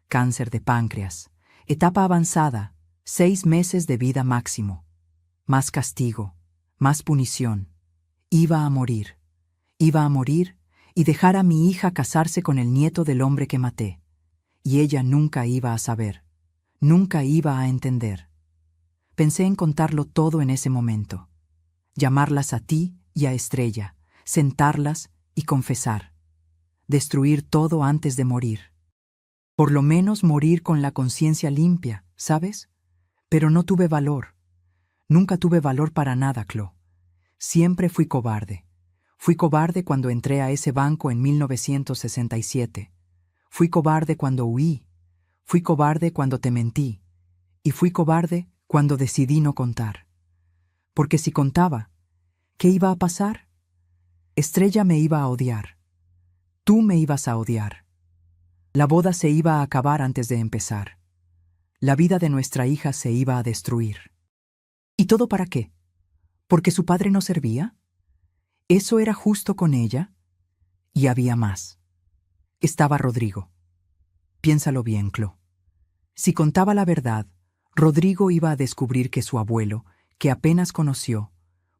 Cáncer de páncreas. Etapa avanzada. 6 meses de vida máximo. Más castigo. Más punición. Iba a morir. Iba a morir y dejar a mi hija casarse con el nieto del hombre que maté. Y ella nunca iba a saber. Nunca iba a entender. Pensé en contarlo todo en ese momento. Llamarlas a ti y a Estrella, sentarlas y confesar. Destruir todo antes de morir. Por lo menos morir con la conciencia limpia, ¿sabes? Pero no tuve valor. Nunca tuve valor para nada, Clo. Siempre fui cobarde. Fui cobarde cuando entré a ese banco en 1967. Fui cobarde cuando huí. Fui cobarde cuando te mentí. Y fui cobarde cuando decidí no contar. Porque si contaba, ¿qué iba a pasar? Estrella me iba a odiar. Tú me ibas a odiar. La boda se iba a acabar antes de empezar. La vida de nuestra hija se iba a destruir. ¿Y todo para qué? ¿Porque su padre no servía? ¿Eso era justo con ella? Y había más. Estaba Rodrigo. Piénsalo bien, Clo. Si contaba la verdad, Rodrigo iba a descubrir que su abuelo, que apenas conoció,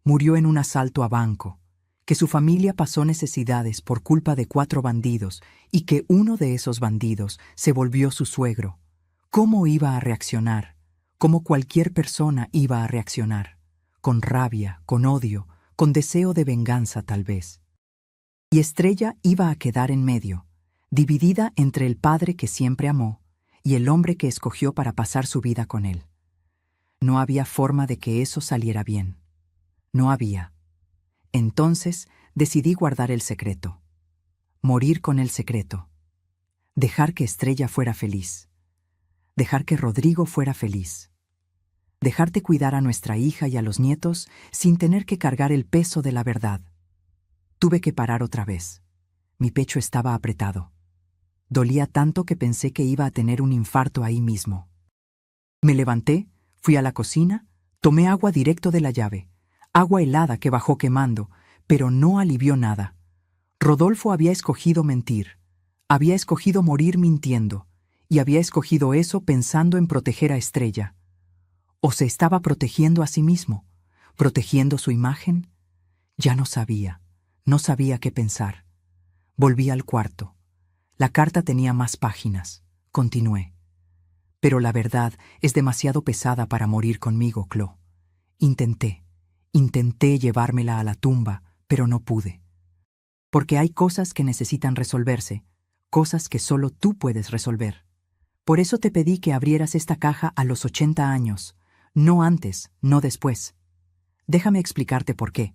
murió en un asalto a banco, que su familia pasó necesidades por culpa de 4 bandidos y que uno de esos bandidos se volvió su suegro. ¿Cómo iba a reaccionar? ¿Cómo cualquier persona iba a reaccionar? Con rabia, con odio, con deseo de venganza tal vez. Y Estrella iba a quedar en medio, dividida entre el padre que siempre amó y el hombre que escogió para pasar su vida con él. No había forma de que eso saliera bien. No había. Entonces decidí guardar el secreto. Morir con el secreto. Dejar que Estrella fuera feliz. Dejar que Rodrigo fuera feliz. Dejarte cuidar a nuestra hija y a los nietos sin tener que cargar el peso de la verdad. Tuve que parar otra vez. Mi pecho estaba apretado. Dolía tanto que pensé que iba a tener un infarto ahí mismo. Me levanté, fui a la cocina, tomé agua directo de la llave, agua helada que bajó quemando, pero no alivió nada. Rodolfo había escogido mentir, había escogido morir mintiendo, y había escogido eso pensando en proteger a Estrella. ¿O se estaba protegiendo a sí mismo? ¿Protegiendo su imagen? Ya no sabía qué pensar. Volví al cuarto. La carta tenía más páginas. Continué. Pero la verdad es demasiado pesada para morir conmigo, Clo. Intenté llevármela a la tumba, pero no pude. Porque hay cosas que necesitan resolverse, cosas que solo tú puedes resolver. Por eso te pedí que abrieras esta caja a los 80 años, no antes, no después. Déjame explicarte por qué.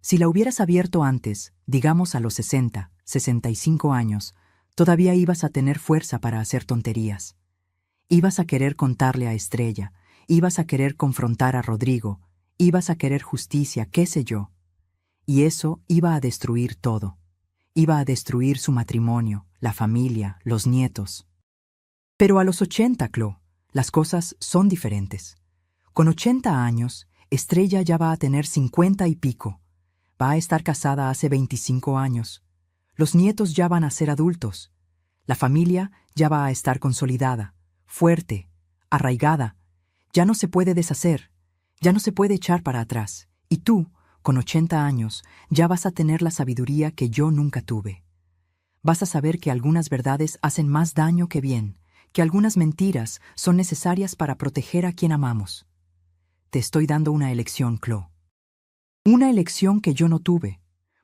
Si la hubieras abierto antes, digamos a los 60, 65 años, todavía ibas a tener fuerza para hacer tonterías. Ibas a querer contarle a Estrella, ibas a querer confrontar a Rodrigo, ibas a querer justicia, qué sé yo. Y eso iba a destruir todo. Iba a destruir su matrimonio, la familia, los nietos. Pero a los 80, Clo, las cosas son diferentes. Con 80 años, Estrella ya va a tener 50 y pico. Va a estar casada hace 25 años. Los nietos ya van a ser adultos. La familia ya va a estar consolidada, fuerte, arraigada. Ya no se puede deshacer, ya no se puede echar para atrás. Y tú, con 80 años, ya vas a tener la sabiduría que yo nunca tuve. Vas a saber que algunas verdades hacen más daño que bien, que algunas mentiras son necesarias para proteger a quien amamos. Te estoy dando una elección, Clo. Una elección que yo no tuve,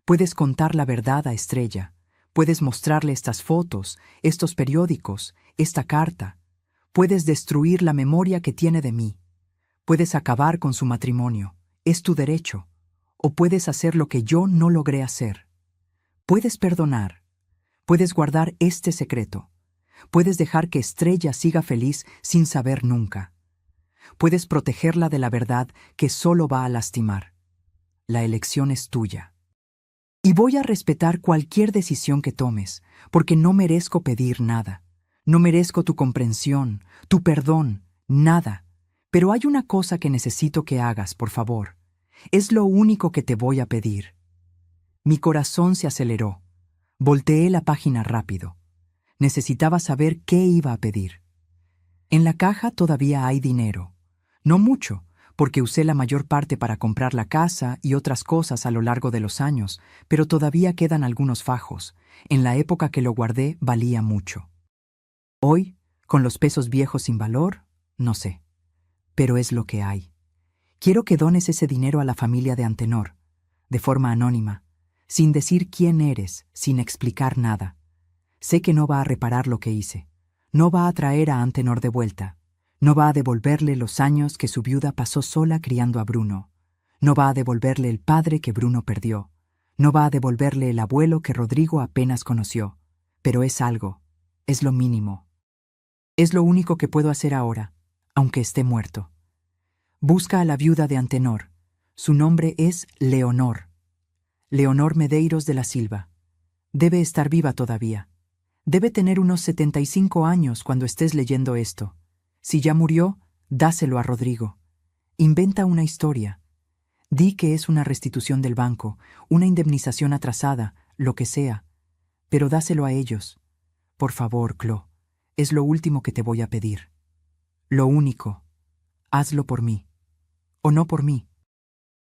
Puedes contar la verdad a Estrella. Puedes mostrarle estas fotos, estos periódicos, esta carta. Puedes destruir la memoria que tiene de mí. Puedes acabar con su matrimonio. Es tu derecho. O puedes hacer lo que yo no logré hacer. Puedes perdonar. Puedes guardar este secreto. Puedes dejar que Estrella siga feliz sin saber nunca. Puedes protegerla de la verdad que solo va a lastimar. La elección es tuya. Y voy a respetar cualquier decisión que tomes, porque no merezco pedir nada. No merezco tu comprensión, tu perdón, nada. Pero hay una cosa que necesito que hagas, por favor. Es lo único que te voy a pedir. Mi corazón se aceleró. Volteé la página rápido. Necesitaba saber qué iba a pedir. En la caja todavía hay dinero. No mucho, porque usé la mayor parte para comprar la casa y otras cosas a lo largo de los años, pero todavía quedan algunos fajos. En la época que lo guardé valía mucho. Hoy, con los pesos viejos sin valor, no sé. Pero es lo que hay. Quiero que dones ese dinero a la familia de Antenor, de forma anónima, sin decir quién eres, sin explicar nada. Sé que no va a reparar lo que hice. No va a traer a Antenor de vuelta. No va a devolverle los años que su viuda pasó sola criando a Bruno. No va a devolverle el padre que Bruno perdió. No va a devolverle el abuelo que Rodrigo apenas conoció. Pero es algo. Es lo mínimo. Es lo único que puedo hacer ahora, aunque esté muerto. Busca a la viuda de Antenor. Su nombre es Leonor. Leonor Medeiros de la Silva. Debe estar viva todavía. Debe tener unos 75 años cuando estés leyendo esto. Si ya murió, dáselo a Rodrigo. Inventa una historia. Di que es una restitución del banco, una indemnización atrasada, lo que sea. Pero dáselo a ellos. Por favor, Clo. Es lo último que te voy a pedir. Lo único. Hazlo por mí. O no por mí.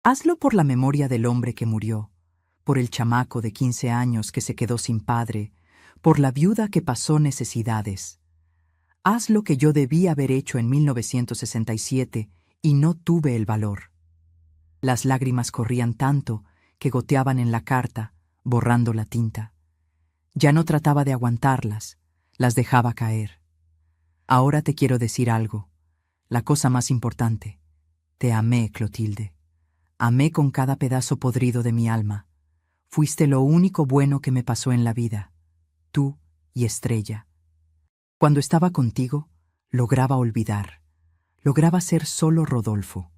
Hazlo por la memoria del hombre que murió, por el chamaco de 15 años que se quedó sin padre, por la viuda que pasó necesidades. Haz lo que yo debí haber hecho en 1967 y no tuve el valor. Las lágrimas corrían tanto que goteaban en la carta, borrando la tinta. Ya no trataba de aguantarlas, las dejaba caer. Ahora te quiero decir algo, la cosa más importante. Te amé, Clotilde. Amé con cada pedazo podrido de mi alma. Fuiste lo único bueno que me pasó en la vida. Tú y Estrella. Cuando estaba contigo, lograba olvidar. Lograba ser solo Rodolfo.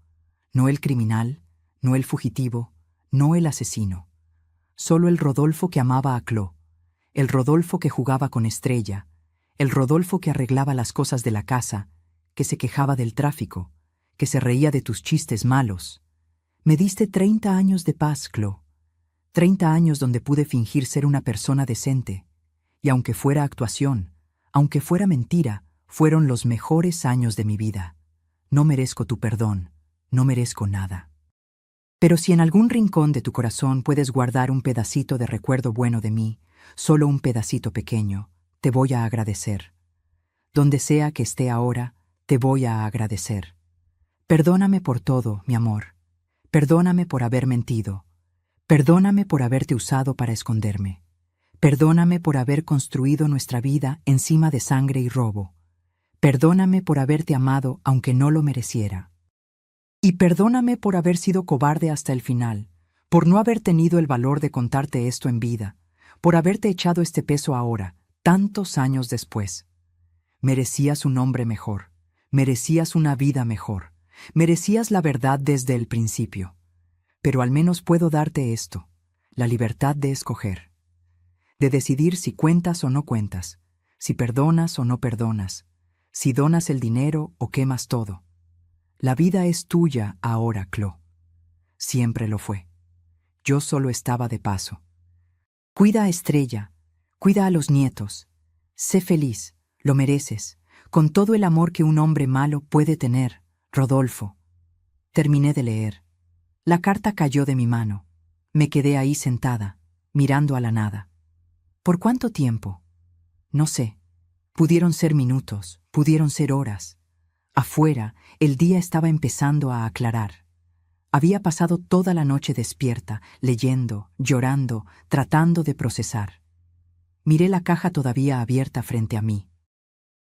No el criminal, no el fugitivo, no el asesino. Solo el Rodolfo que amaba a Clo. El Rodolfo que jugaba con Estrella. El Rodolfo que arreglaba las cosas de la casa, que se quejaba del tráfico, que se reía de tus chistes malos. Me diste 30 años de paz, Clo. 30 años donde pude fingir ser una persona decente. Y aunque fuera actuación, aunque fuera mentira, fueron los mejores años de mi vida. No merezco tu perdón, no merezco nada. Pero si en algún rincón de tu corazón puedes guardar un pedacito de recuerdo bueno de mí, solo un pedacito pequeño, te voy a agradecer. Donde sea que esté ahora, te voy a agradecer. Perdóname por todo, mi amor. Perdóname por haber mentido. Perdóname por haberte usado para esconderme. Perdóname por haber construido nuestra vida encima de sangre y robo. Perdóname por haberte amado aunque no lo mereciera. Y perdóname por haber sido cobarde hasta el final, por no haber tenido el valor de contarte esto en vida, por haberte echado este peso ahora, tantos años después. Merecías un hombre mejor, merecías una vida mejor, merecías la verdad desde el principio. Pero al menos puedo darte esto, la libertad de escoger. De decidir si cuentas o no cuentas, si perdonas o no perdonas, si donas el dinero o quemas todo. La vida es tuya ahora, Clo. Siempre lo fue. Yo solo estaba de paso. Cuida a Estrella, cuida a los nietos. Sé feliz, lo mereces, con todo el amor que un hombre malo puede tener, Rodolfo. Terminé de leer. La carta cayó de mi mano. Me quedé ahí sentada, mirando a la nada. ¿Por cuánto tiempo? No sé. Pudieron ser minutos, pudieron ser horas. Afuera, el día estaba empezando a aclarar. Había pasado toda la noche despierta, leyendo, llorando, tratando de procesar. Miré la caja todavía abierta frente a mí.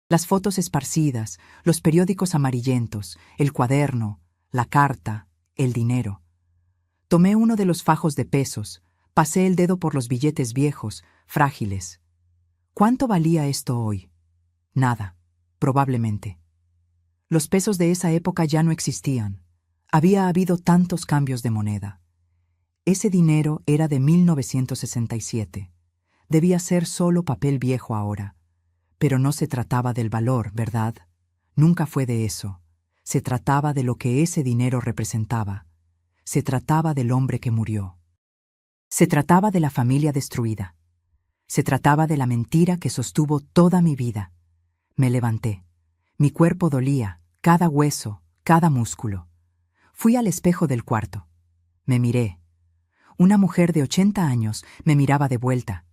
Las fotos esparcidas, los periódicos amarillentos, el cuaderno, la carta, el dinero. Tomé uno de los fajos de pesos, pasé el dedo por los billetes viejos, frágiles. ¿Cuánto valía esto hoy? Nada, probablemente. Los pesos de esa época ya no existían. Había habido tantos cambios de moneda. Ese dinero era de 1967. Debía ser solo papel viejo ahora. Pero no se trataba del valor, ¿verdad? Nunca fue de eso. Se trataba de lo que ese dinero representaba. Se trataba del hombre que murió. Se trataba de la familia destruida. Se trataba de la mentira que sostuvo toda mi vida. Me levanté. Mi cuerpo dolía, cada hueso, cada músculo. Fui al espejo del cuarto. Me miré. Una mujer de 80 años me miraba de vuelta.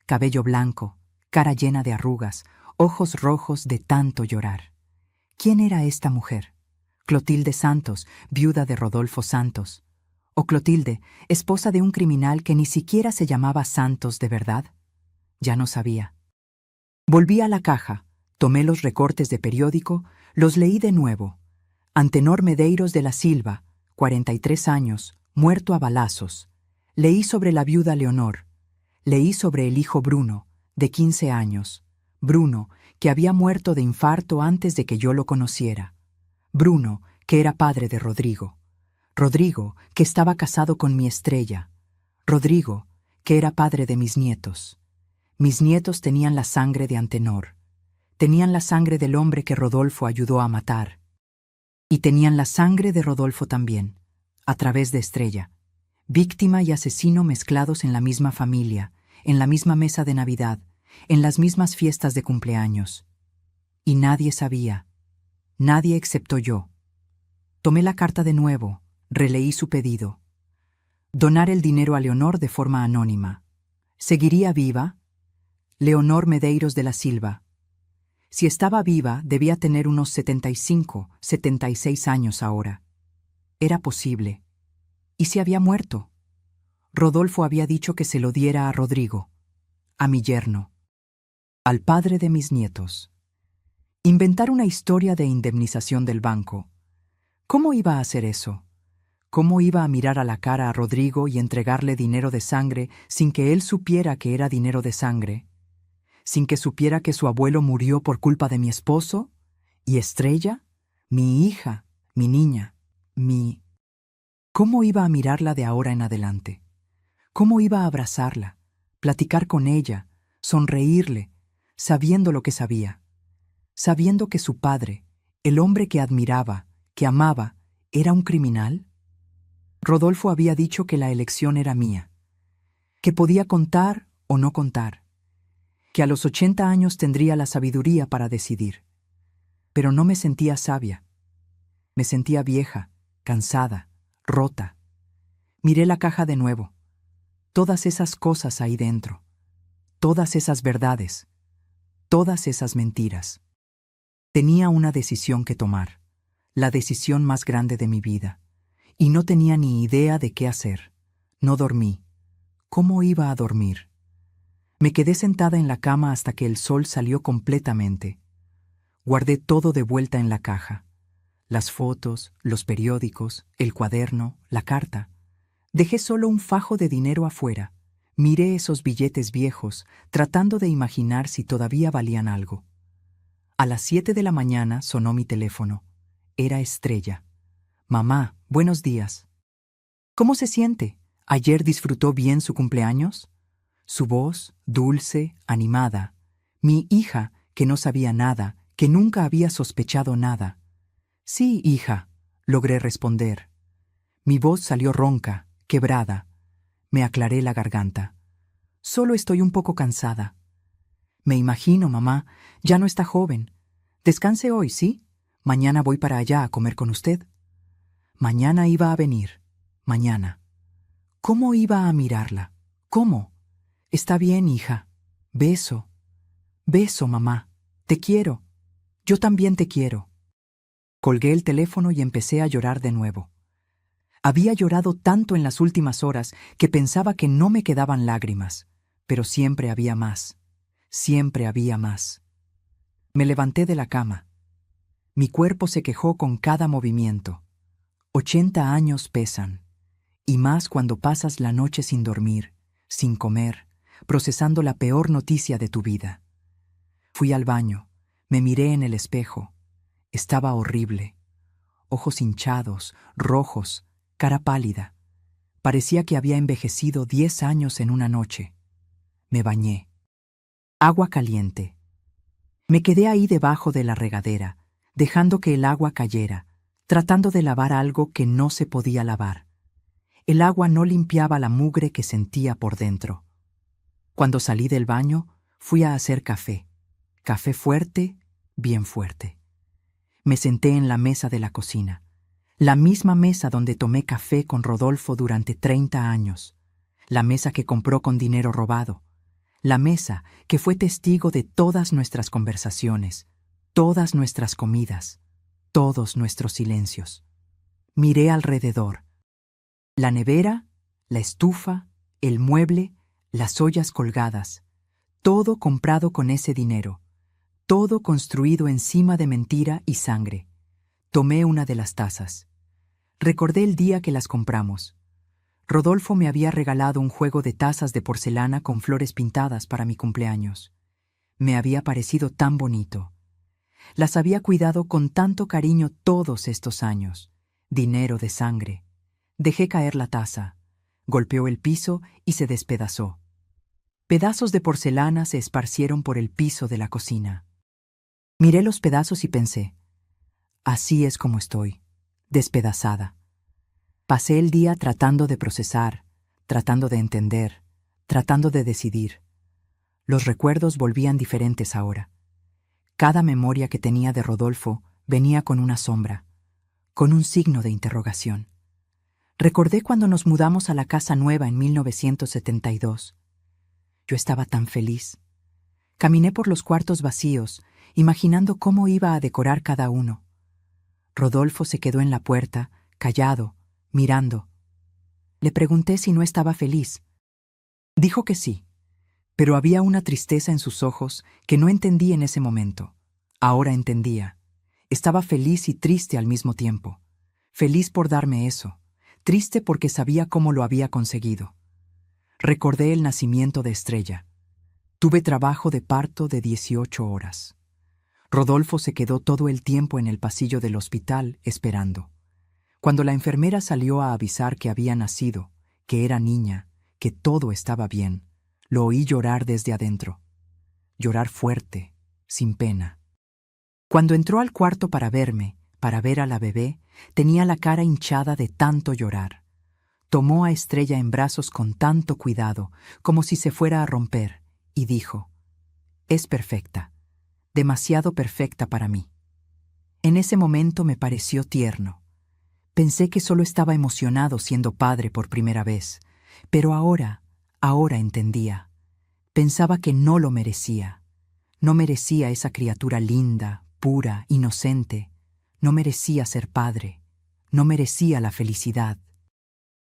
Cabello blanco, cara llena de arrugas, ojos rojos de tanto llorar. ¿Quién era esta mujer? Clotilde Santos, viuda de Rodolfo Santos. ¿O Clotilde, esposa de un criminal que ni siquiera se llamaba Santos de verdad? Ya no sabía. Volví a la caja, tomé los recortes de periódico, los leí de nuevo. Antenor Medeiros de la Silva, 43 años, muerto a balazos. Leí sobre la viuda Leonor. Leí sobre el hijo Bruno, de 15 años. Bruno, que había muerto de infarto antes de que yo lo conociera. Bruno, que era padre de Rodrigo. Rodrigo, que estaba casado con mi Estrella. Rodrigo, que era padre de mis nietos. Mis nietos tenían la sangre de Antenor. Tenían la sangre del hombre que Rodolfo ayudó a matar. Y tenían la sangre de Rodolfo también, a través de Estrella. Víctima y asesino mezclados en la misma familia, en la misma mesa de Navidad, en las mismas fiestas de cumpleaños. Y nadie sabía. Nadie excepto yo. Tomé la carta de nuevo, releí su pedido. Donar el dinero a Leonor de forma anónima. ¿Seguiría viva? Leonor Medeiros de la Silva. Si estaba viva, debía tener unos 75, 76 años ahora. Era posible. ¿Y si había muerto? Rodolfo había dicho que se lo diera a Rodrigo, a mi yerno, al padre de mis nietos. Inventar una historia de indemnización del banco. ¿Cómo iba a hacer eso? ¿Cómo iba a mirar a la cara a Rodrigo y entregarle dinero de sangre sin que él supiera que era dinero de sangre? ¿Sin que supiera que su abuelo murió por culpa de mi esposo? ¿Y Estrella? Mi hija, mi niña, ¿Cómo iba a mirarla de ahora en adelante? ¿Cómo iba a abrazarla, platicar con ella, sonreírle, sabiendo lo que sabía? Sabiendo que su padre, el hombre que admiraba, que amaba, era un criminal. Rodolfo había dicho que la elección era mía, que podía contar o no contar, que a los 80 años tendría la sabiduría para decidir. Pero no me sentía sabia. Me sentía vieja, cansada, rota. Miré la caja de nuevo. Todas esas cosas ahí dentro. Todas esas verdades. Todas esas mentiras. Tenía una decisión que tomar. La decisión más grande de mi vida. Y no tenía ni idea de qué hacer. No dormí. ¿Cómo iba a dormir? Me quedé sentada en la cama hasta que el sol salió completamente. Guardé todo de vuelta en la caja. Las fotos, los periódicos, el cuaderno, la carta. Dejé solo un fajo de dinero afuera. Miré esos billetes viejos, tratando de imaginar si todavía valían algo. A las 7 de la mañana sonó mi teléfono. Era Estrella. Mamá, buenos días. ¿Cómo se siente? ¿Ayer disfrutó bien su cumpleaños? Su voz, dulce, animada. Mi hija, que no sabía nada, que nunca había sospechado nada. Sí, hija, logré responder. Mi voz salió ronca, quebrada. Me aclaré la garganta. Solo estoy un poco cansada. Me imagino, mamá, ya no está joven. Descanse hoy, ¿sí? Mañana voy para allá a comer con usted. Mañana iba a venir. Mañana. ¿Cómo iba a mirarla? ¿Cómo? Está bien, hija. Beso. Beso, mamá. Te quiero. Yo también te quiero. Colgué el teléfono y empecé a llorar de nuevo. Había llorado tanto en las últimas horas que pensaba que no me quedaban lágrimas, pero siempre había más, siempre había más. Me levanté de la cama. Mi cuerpo se quejó con cada movimiento. 80 años pesan, y más cuando pasas la noche sin dormir, sin comer, procesando la peor noticia de tu vida. Fui al baño, me miré en el espejo. Estaba horrible. Ojos hinchados, rojos, cara pálida. Parecía que había envejecido 10 años en una noche. Me bañé. Agua caliente. Me quedé ahí debajo de la regadera, dejando que el agua cayera, tratando de lavar algo que no se podía lavar. El agua no limpiaba la mugre que sentía por dentro. Cuando salí del baño, fui a hacer café. Café fuerte, bien fuerte. Me senté en la mesa de la cocina, la misma mesa donde tomé café con Rodolfo durante 30 años, la mesa que compró con dinero robado, la mesa que fue testigo de todas nuestras conversaciones, todas nuestras comidas, todos nuestros silencios. Miré alrededor. La nevera, la estufa, el mueble, las ollas colgadas, todo comprado con ese dinero, todo construido encima de mentira y sangre. Tomé una de las tazas. Recordé el día que las compramos. Rodolfo me había regalado un juego de tazas de porcelana con flores pintadas para mi cumpleaños. Me había parecido tan bonito. Las había cuidado con tanto cariño todos estos años. Dinero de sangre. Dejé caer la taza. Golpeó el piso y se despedazó. Pedazos de porcelana se esparcieron por el piso de la cocina. Miré los pedazos y pensé, así es como estoy, despedazada. Pasé el día tratando de procesar, tratando de entender, tratando de decidir. Los recuerdos volvían diferentes ahora. Cada memoria que tenía de Rodolfo venía con una sombra, con un signo de interrogación. Recordé cuando nos mudamos a la casa nueva en 1972. Yo estaba tan feliz. Caminé por los cuartos vacíos, imaginando cómo iba a decorar cada uno. Rodolfo se quedó en la puerta, callado, mirando. Le pregunté si no estaba feliz. Dijo que sí, pero había una tristeza en sus ojos que no entendí en ese momento. Ahora entendía. Estaba feliz y triste al mismo tiempo. Feliz por darme eso, triste porque sabía cómo lo había conseguido. Recordé el nacimiento de Estrella. Tuve trabajo de parto de 18 horas. Rodolfo se quedó todo el tiempo en el pasillo del hospital esperando. Cuando la enfermera salió a avisar que había nacido, que era niña, que todo estaba bien, lo oí llorar desde adentro. Llorar fuerte, sin pena. Cuando entró al cuarto para verme, para ver a la bebé, tenía la cara hinchada de tanto llorar. Tomó a Estrella en brazos con tanto cuidado, como si se fuera a romper, y dijo, «Es perfecta, demasiado perfecta para mí». En ese momento me pareció tierno. Pensé que solo estaba emocionado siendo padre por primera vez, pero ahora entendía. Pensaba que no lo merecía. No merecía esa criatura linda, pura, inocente. No merecía ser padre. No merecía la felicidad.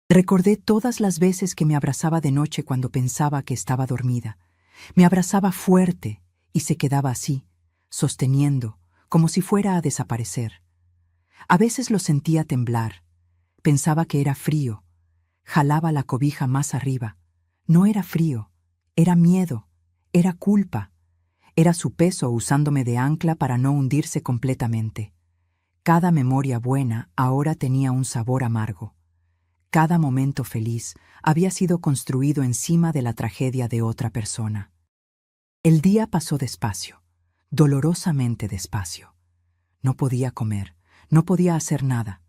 Recordé todas las veces que me abrazaba de noche cuando pensaba que estaba dormida. Me abrazaba fuerte y se quedaba así, sosteniendo, como si fuera a desaparecer. A veces lo sentía temblar. Pensaba que era frío. Jalaba la cobija más arriba. No era frío, era miedo, era culpa. Era su peso usándome de ancla para no hundirse completamente. Cada memoria buena ahora tenía un sabor amargo. Cada momento feliz había sido construido encima de la tragedia de otra persona. El día pasó despacio, dolorosamente despacio. No podía comer, no podía hacer nada.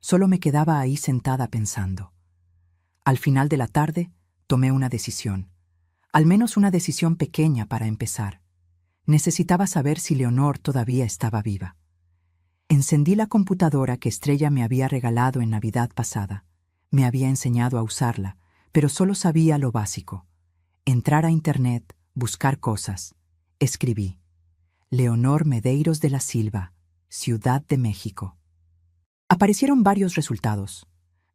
Solo me quedaba ahí sentada pensando. Al final de la tarde, tomé una decisión. Al menos una decisión pequeña para empezar. Necesitaba saber si Leonor todavía estaba viva. Encendí la computadora que Estrella me había regalado en Navidad pasada. Me había enseñado a usarla, pero solo sabía lo básico. Entrar a Internet, buscar cosas. Escribí. Leonor Medeiros de la Silva, Ciudad de México. Aparecieron varios resultados.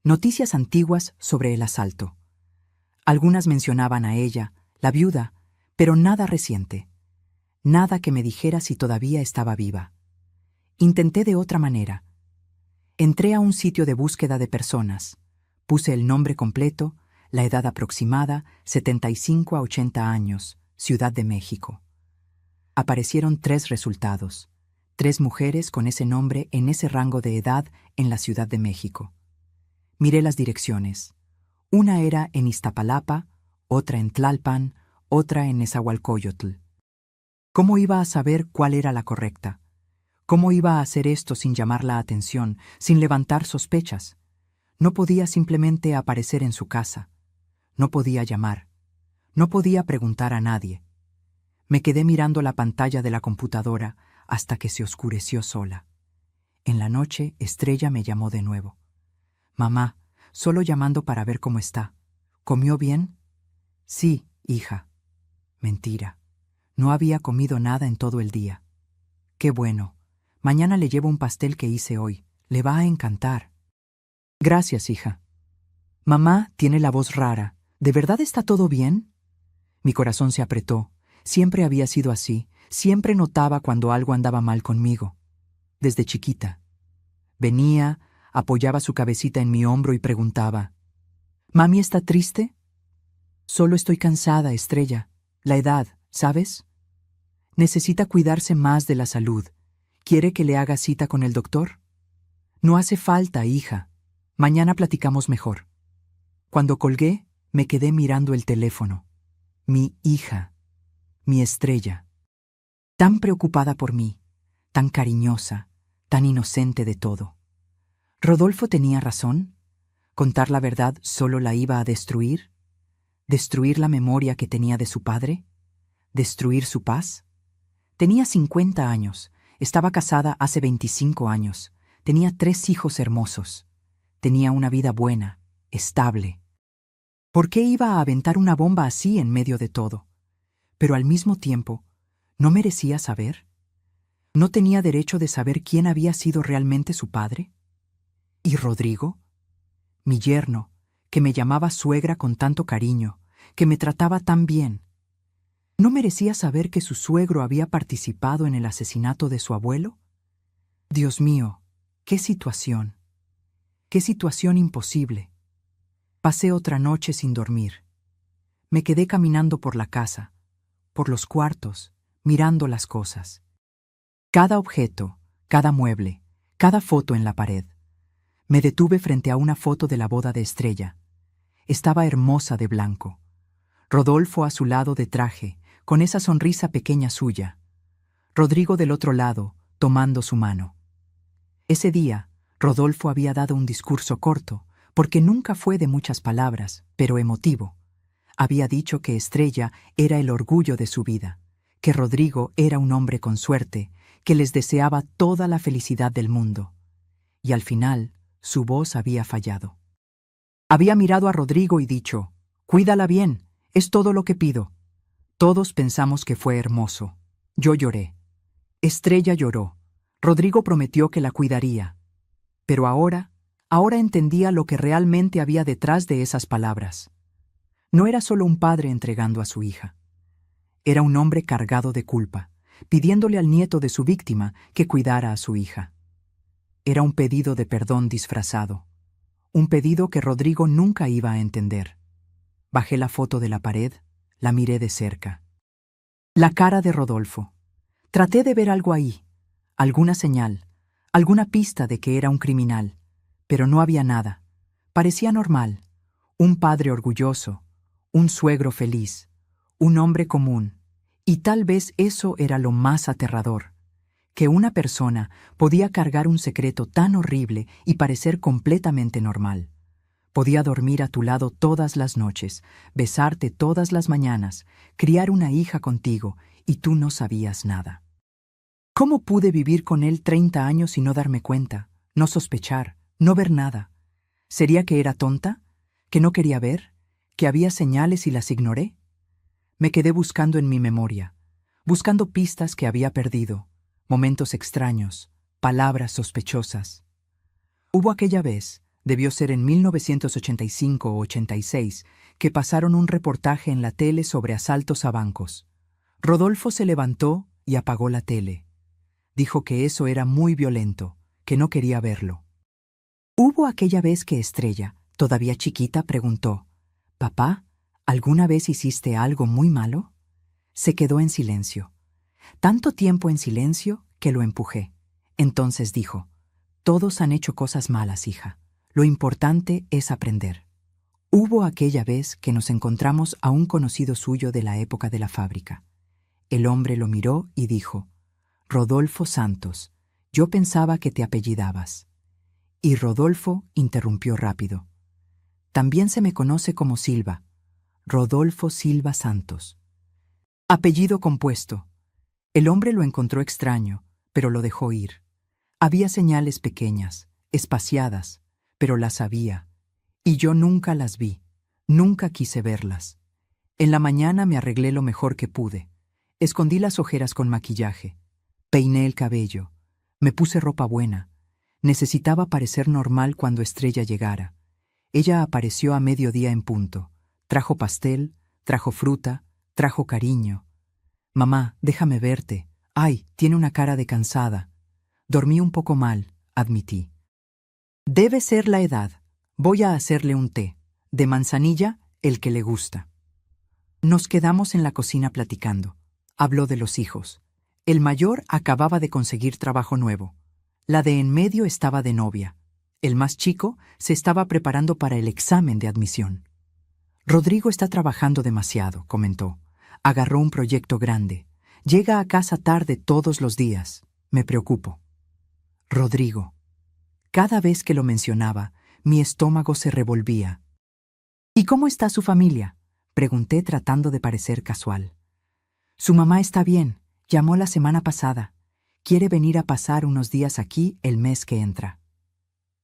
Noticias antiguas sobre el asalto. Algunas mencionaban a ella, la viuda, pero nada reciente. Nada que me dijera si todavía estaba viva. Intenté de otra manera. Entré a un sitio de búsqueda de personas. Puse el nombre completo, la edad aproximada, 75 a 80 años, Ciudad de México. Aparecieron 3 resultados. 3 mujeres con ese nombre en ese rango de edad en la Ciudad de México. Miré las direcciones. Una era en Iztapalapa, otra en Tlalpan, otra en Nezahualcóyotl. ¿Cómo iba a saber cuál era la correcta? ¿Cómo iba a hacer esto sin llamar la atención, sin levantar sospechas? No podía simplemente aparecer en su casa. No podía llamar. No podía preguntar a nadie. Me quedé mirando la pantalla de la computadora hasta que se oscureció sola. En la noche, Estrella me llamó de nuevo. «Mamá, solo llamando para ver cómo está. ¿Comió bien?» «Sí, hija». Mentira. No había comido nada en todo el día. «Qué bueno. Mañana le llevo un pastel que hice hoy. Le va a encantar». «Gracias, hija». «Mamá tiene la voz rara. ¿De verdad está todo bien?» Mi corazón se apretó. Siempre había sido así. Siempre notaba cuando algo andaba mal conmigo. Desde chiquita. Venía, apoyaba su cabecita en mi hombro y preguntaba: «¿Mami está triste?» «Solo estoy cansada, Estrella. La edad, ¿sabes? Necesita cuidarse más de la salud. ¿Quiere que le haga cita con el doctor?» «No hace falta, hija. Mañana platicamos mejor». Cuando colgué, me quedé mirando el teléfono. Mi hija. Mi Estrella. Tan preocupada por mí, tan cariñosa, tan inocente de todo. ¿Rodolfo tenía razón? ¿Contar la verdad solo la iba a destruir? ¿Destruir la memoria que tenía de su padre? ¿Destruir su paz? Tenía 50 años, estaba casada hace 25 años, tenía 3 hijos hermosos, tenía una vida buena, estable. ¿Por qué iba a aventar una bomba así en medio de todo? Pero al mismo tiempo, ¿no merecía saber? ¿No tenía derecho de saber quién había sido realmente su padre? ¿Y Rodrigo? Mi yerno, que me llamaba suegra con tanto cariño, que me trataba tan bien. ¿No merecía saber que su suegro había participado en el asesinato de su abuelo? Dios mío, qué situación. Qué situación imposible. Pasé otra noche sin dormir. Me quedé caminando por la casa, por los cuartos, mirando las cosas. Cada objeto, cada mueble, cada foto en la pared. Me detuve frente a una foto de la boda de Estrella. Estaba hermosa de blanco. Rodolfo a su lado de traje, con esa sonrisa pequeña suya. Rodrigo del otro lado, tomando su mano. Ese día, Rodolfo había dado un discurso corto, porque nunca fue de muchas palabras, pero emotivo. Había dicho que Estrella era el orgullo de su vida, que Rodrigo era un hombre con suerte, que les deseaba toda la felicidad del mundo. Y al final, su voz había fallado. Había mirado a Rodrigo y dicho: «Cuídala bien, es todo lo que pido». Todos pensamos que fue hermoso. Yo lloré. Estrella lloró. Rodrigo prometió que la cuidaría. Pero ahora entendía lo que realmente había detrás de esas palabras. No era solo un padre entregando a su hija. Era un hombre cargado de culpa, pidiéndole al nieto de su víctima que cuidara a su hija. Era un pedido de perdón disfrazado. Un pedido que Rodrigo nunca iba a entender. Bajé la foto de la pared, la miré de cerca. La cara de Rodolfo. Traté de ver algo ahí, alguna señal, alguna pista de que era un criminal, pero no había nada. Parecía normal, un padre orgulloso, un suegro feliz, un hombre común, y tal vez eso era lo más aterrador, que una persona podía cargar un secreto tan horrible y parecer completamente normal. Podía dormir a tu lado todas las noches, besarte todas las mañanas, criar una hija contigo, y tú no sabías nada. ¿Cómo pude vivir con él 30 años y no darme cuenta, no sospechar, no ver nada? ¿Sería que era tonta? ¿Que no quería ver? ¿Que había señales y las ignoré? Me quedé buscando en mi memoria, buscando pistas que había perdido, momentos extraños, palabras sospechosas. Hubo aquella vez, Debió ser en 1985 o 86 que pasaron un reportaje en la tele sobre asaltos a bancos. Rodolfo se levantó y apagó la tele. Dijo que eso era muy violento, que no quería verlo. Hubo aquella vez que Estrella, todavía chiquita, preguntó: «Papá, ¿alguna vez hiciste algo muy malo?». Se quedó en silencio. Tanto tiempo en silencio que lo empujé. Entonces dijo: «Todos han hecho cosas malas, hija. Lo importante es aprender». Hubo aquella vez que nos encontramos a un conocido suyo de la época de la fábrica. El hombre lo miró y dijo: «Rodolfo Santos, yo pensaba que te apellidabas». Y Rodolfo interrumpió rápido: «También se me conoce como Silva, Rodolfo Silva Santos». Apellido compuesto. El hombre lo encontró extraño, pero lo dejó ir. Había señales pequeñas, espaciadas, pero las había. Y yo nunca las vi, nunca quise verlas. En la mañana me arreglé lo mejor que pude. Escondí las ojeras con maquillaje. Peiné el cabello. Me puse ropa buena. Necesitaba parecer normal cuando Estrella llegara. Ella apareció a mediodía en punto. Trajo pastel, trajo fruta, trajo cariño. «Mamá, déjame verte. Ay, tiene una cara de cansada». «Dormí un poco mal», admití. «Debe ser la edad. Voy a hacerle un té. De manzanilla, el que le gusta». Nos quedamos en la cocina platicando. Habló de los hijos. El mayor acababa de conseguir trabajo nuevo. La de en medio estaba de novia. El más chico se estaba preparando para el examen de admisión. «Rodrigo está trabajando demasiado», comentó. «Agarró un proyecto grande. Llega a casa tarde todos los días. Me preocupo». Rodrigo. Cada vez que lo mencionaba, mi estómago se revolvía. «¿Y cómo está su familia?», pregunté tratando de parecer casual. «Su mamá está bien. Llamó la semana pasada. Quiere venir a pasar unos días aquí el mes que entra».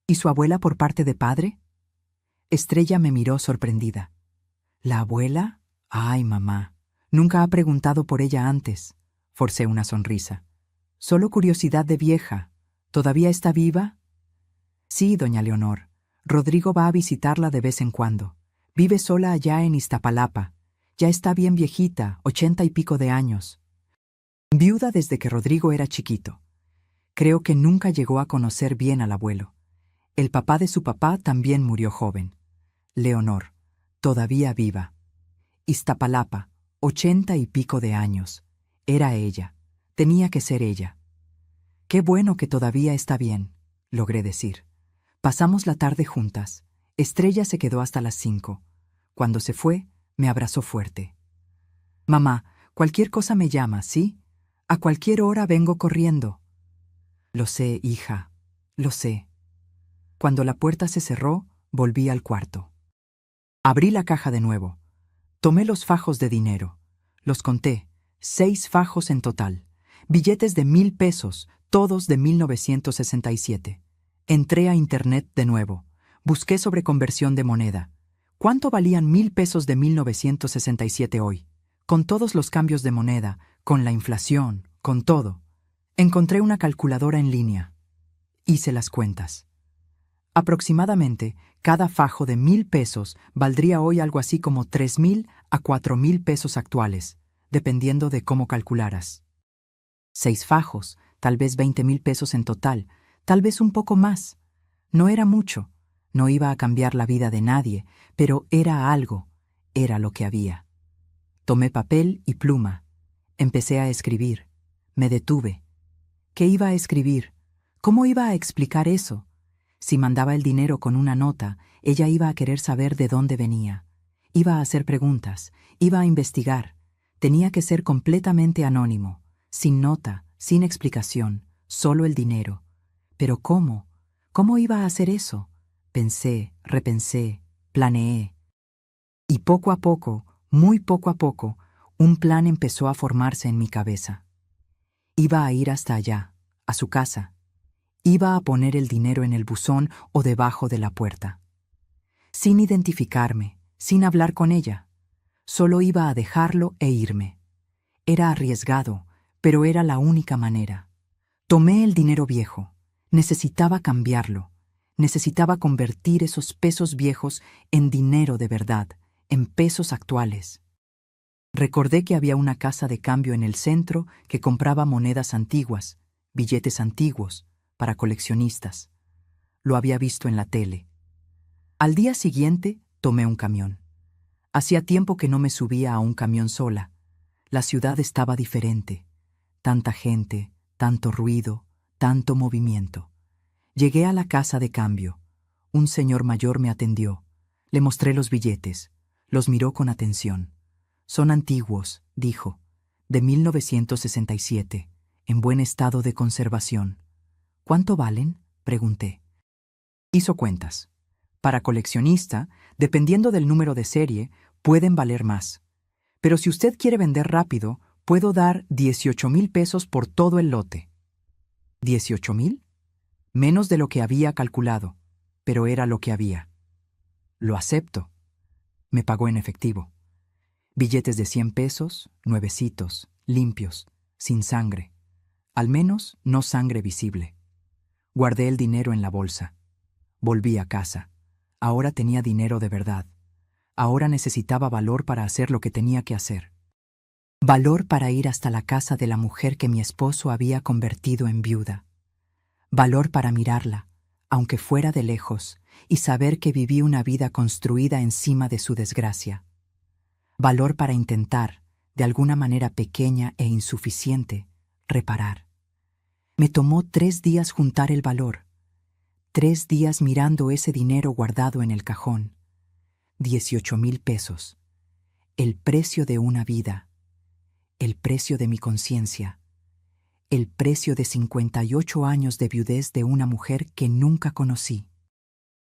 «¿Y su abuela por parte de padre?». Estrella me miró sorprendida. «¿La abuela? Ay, mamá. Nunca ha preguntado por ella antes». Forcé una sonrisa. «Solo curiosidad de vieja. ¿Todavía está viva?». «Sí, doña Leonor. Rodrigo va a visitarla de vez en cuando. Vive sola allá en Iztapalapa. Ya está bien viejita, 80 y pico de años. Viuda desde que Rodrigo era chiquito. Creo que nunca llegó a conocer bien al abuelo. El papá de su papá también murió joven. Leonor, todavía viva. Iztapalapa, 80 y pico de años. Era ella. Tenía que ser ella». «Qué bueno que todavía está bien», logré decir. Pasamos la tarde juntas. Estrella se quedó hasta las 5. Cuando se fue, me abrazó fuerte. «Mamá, cualquier cosa me llama, ¿sí? A cualquier hora vengo corriendo». «Lo sé, hija, lo sé». Cuando la puerta se cerró, volví al cuarto. Abrí la caja de nuevo. Tomé los fajos de dinero. Los conté, 6 fajos en total. Billetes de 1,000 pesos, todos de 1967. Entré a internet de nuevo. Busqué sobre conversión de moneda. ¿Cuánto valían 1,000 pesos de 1967 hoy? Con todos los cambios de moneda, con la inflación, con todo. Encontré una calculadora en línea. Hice las cuentas. Aproximadamente, cada fajo de 1,000 pesos valdría hoy algo así como 3,000 a 4,000 pesos actuales, dependiendo de cómo calcularas. 6 fajos, tal vez 20,000 pesos en total, tal vez un poco más. No era mucho, no iba a cambiar la vida de nadie, pero era algo, era lo que había. Tomé papel y pluma. Empecé a escribir. Me detuve. ¿Qué iba a escribir? ¿Cómo iba a explicar eso? Si mandaba el dinero con una nota, ella iba a querer saber de dónde venía. Iba a hacer preguntas, iba a investigar. Tenía que ser completamente anónimo, sin nota, sin explicación, solo el dinero. Pero ¿cómo? ¿Cómo iba a hacer eso? Pensé, repensé, planeé. Y poco a poco, muy poco a poco, un plan empezó a formarse en mi cabeza. Iba a ir hasta allá, a su casa. Iba a poner el dinero en el buzón o debajo de la puerta. Sin identificarme, sin hablar con ella. Solo iba a dejarlo e irme. Era arriesgado, pero era la única manera. Tomé el dinero viejo. Necesitaba cambiarlo. Necesitaba convertir esos pesos viejos en dinero de verdad, en pesos actuales. Recordé que había una casa de cambio en el centro que compraba monedas antiguas, billetes antiguos, para coleccionistas. Lo había visto en la tele. Al día siguiente, tomé un camión. Hacía tiempo que no me subía a un camión sola. La ciudad estaba diferente. Tanta gente, tanto ruido, tanto movimiento. Llegué a la casa de cambio. Un señor mayor me atendió. Le mostré los billetes. Los miró con atención. Son antiguos, dijo, de 1967, en buen estado de conservación. ¿Cuánto valen?, pregunté. Hizo cuentas. Para coleccionista, dependiendo del número de serie, pueden valer más. Pero si usted quiere vender rápido, puedo dar 18,000 pesos por todo el lote. ¿18,000? Menos de lo que había calculado, pero era lo que había. Lo acepto. Me pagó en efectivo. Billetes de 100 pesos, nuevecitos, limpios, sin sangre. Al menos no sangre visible. Guardé el dinero en la bolsa. Volví a casa. Ahora tenía dinero de verdad. Ahora necesitaba valor para hacer lo que tenía que hacer. Valor para ir hasta la casa de la mujer que mi esposo había convertido en viuda. Valor para mirarla, aunque fuera de lejos, y saber que viví una vida construida encima de su desgracia. Valor para intentar, de alguna manera pequeña e insuficiente, reparar. Me tomó 3 días juntar el valor. 3 días mirando ese dinero guardado en el cajón. 18,000 pesos. El precio de una vida. El precio de mi conciencia. El precio de 58 años de viudez de una mujer que nunca conocí.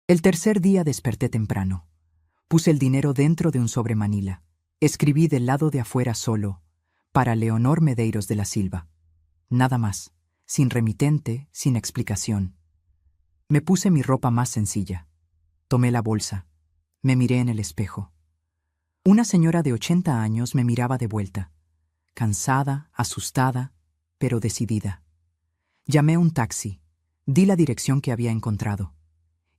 El tercer día desperté temprano. Puse el dinero dentro de un sobre manila. Escribí del lado de afuera solo, para Leonor Medeiros de la Silva. Nada más, sin remitente, sin explicación. Me puse mi ropa más sencilla. Tomé la bolsa. Me miré en el espejo. Una señora de 80 años me miraba de vuelta. Cansada, asustada, pero decidida. Llamé un taxi. Di la dirección que había encontrado.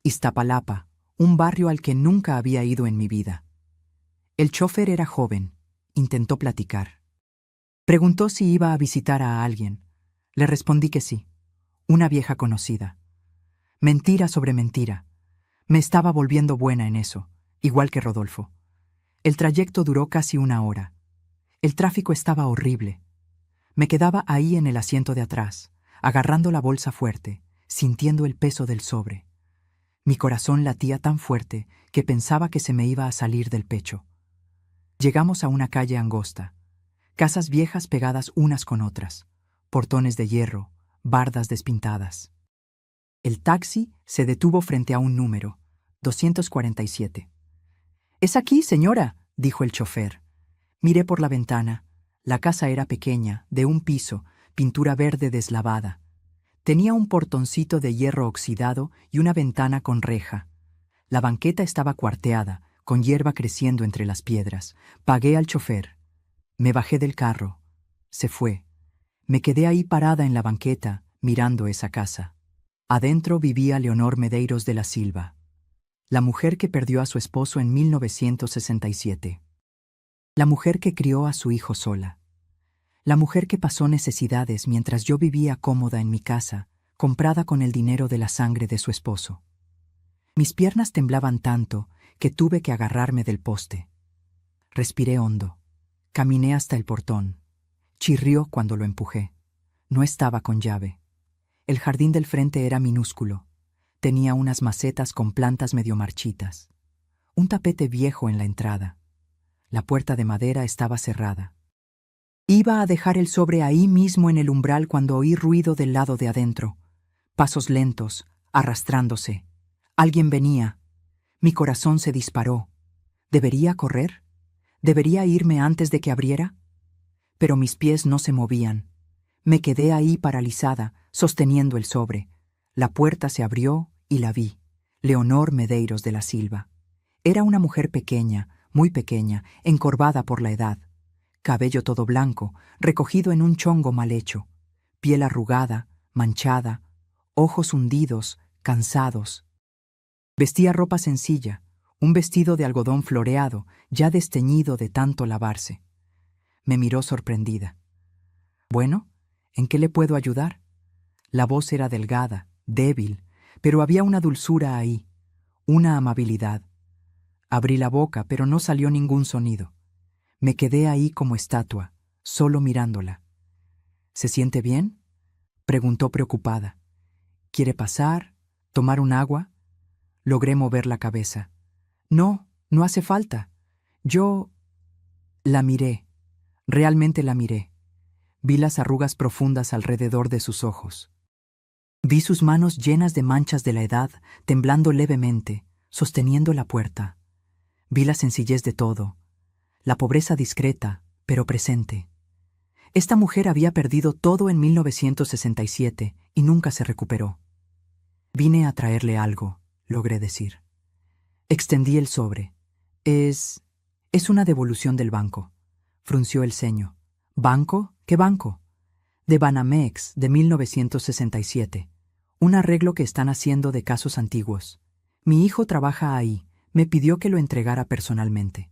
Iztapalapa, un barrio al que nunca había ido en mi vida. El chofer era joven. Intentó platicar. Preguntó si iba a visitar a alguien. Le respondí que sí. Una vieja conocida. Mentira sobre mentira. Me estaba volviendo buena en eso, igual que Rodolfo. El trayecto duró casi 1 hora. El tráfico estaba horrible. Me quedaba ahí en el asiento de atrás, agarrando la bolsa fuerte, sintiendo el peso del sobre. Mi corazón latía tan fuerte que pensaba que se me iba a salir del pecho. Llegamos a una calle angosta. Casas viejas pegadas unas con otras. Portones de hierro, bardas despintadas. El taxi se detuvo frente a un número, 247. «Es aquí, señora», dijo el chofer. Miré por la ventana. La casa era pequeña, de un piso, pintura verde deslavada. Tenía un portoncito de hierro oxidado y una ventana con reja. La banqueta estaba cuarteada, con hierba creciendo entre las piedras. Pagué al chofer. Me bajé del carro. Se fue. Me quedé ahí parada en la banqueta, mirando esa casa. Adentro vivía Leonor Medeiros de la Silva, la mujer que perdió a su esposo en 1967. La mujer que crió a su hijo sola. La mujer que pasó necesidades mientras yo vivía cómoda en mi casa, comprada con el dinero de la sangre de su esposo. Mis piernas temblaban tanto que tuve que agarrarme del poste. Respiré hondo. Caminé hasta el portón. Chirrió cuando lo empujé. No estaba con llave. El jardín del frente era minúsculo. Tenía unas macetas con plantas medio marchitas. Un tapete viejo en la entrada. La puerta de madera estaba cerrada. Iba a dejar el sobre ahí mismo en el umbral cuando oí ruido del lado de adentro. Pasos lentos, arrastrándose. Alguien venía. Mi corazón se disparó. ¿Debería correr? ¿Debería irme antes de que abriera? Pero mis pies no se movían. Me quedé ahí paralizada, sosteniendo el sobre. La puerta se abrió y la vi. Leonor Medeiros de la Silva. Era una mujer pequeña, muy pequeña, encorvada por la edad. Cabello todo blanco, recogido en un chongo mal hecho. Piel arrugada, manchada, ojos hundidos, cansados, Vestía ropa sencilla, un vestido de algodón floreado, ya desteñido de tanto lavarse. Me miró sorprendida. «Bueno, ¿en qué le puedo ayudar?» La voz era delgada, débil, pero había una dulzura ahí, una amabilidad. Abrí la boca, pero no salió ningún sonido. Me quedé ahí como estatua, solo mirándola. «¿Se siente bien?», preguntó preocupada. «¿Quiere pasar? ¿Tomar un agua?» Logré mover la cabeza. «No, no hace falta. Yo…» La miré, realmente la miré. Vi las arrugas profundas alrededor de sus ojos. Vi sus manos llenas de manchas de la edad, temblando levemente, sosteniendo la puerta. Vi la sencillez de todo, la pobreza discreta, pero presente. Esta mujer había perdido todo en 1967 y nunca se recuperó. «Vine a traerle algo», logré decir. Extendí el sobre. Es una devolución del banco». Frunció el ceño. «¿Banco? ¿Qué banco?» «De Banamex, de 1967. Un arreglo que están haciendo de casos antiguos. Mi hijo trabaja ahí. Me pidió que lo entregara personalmente».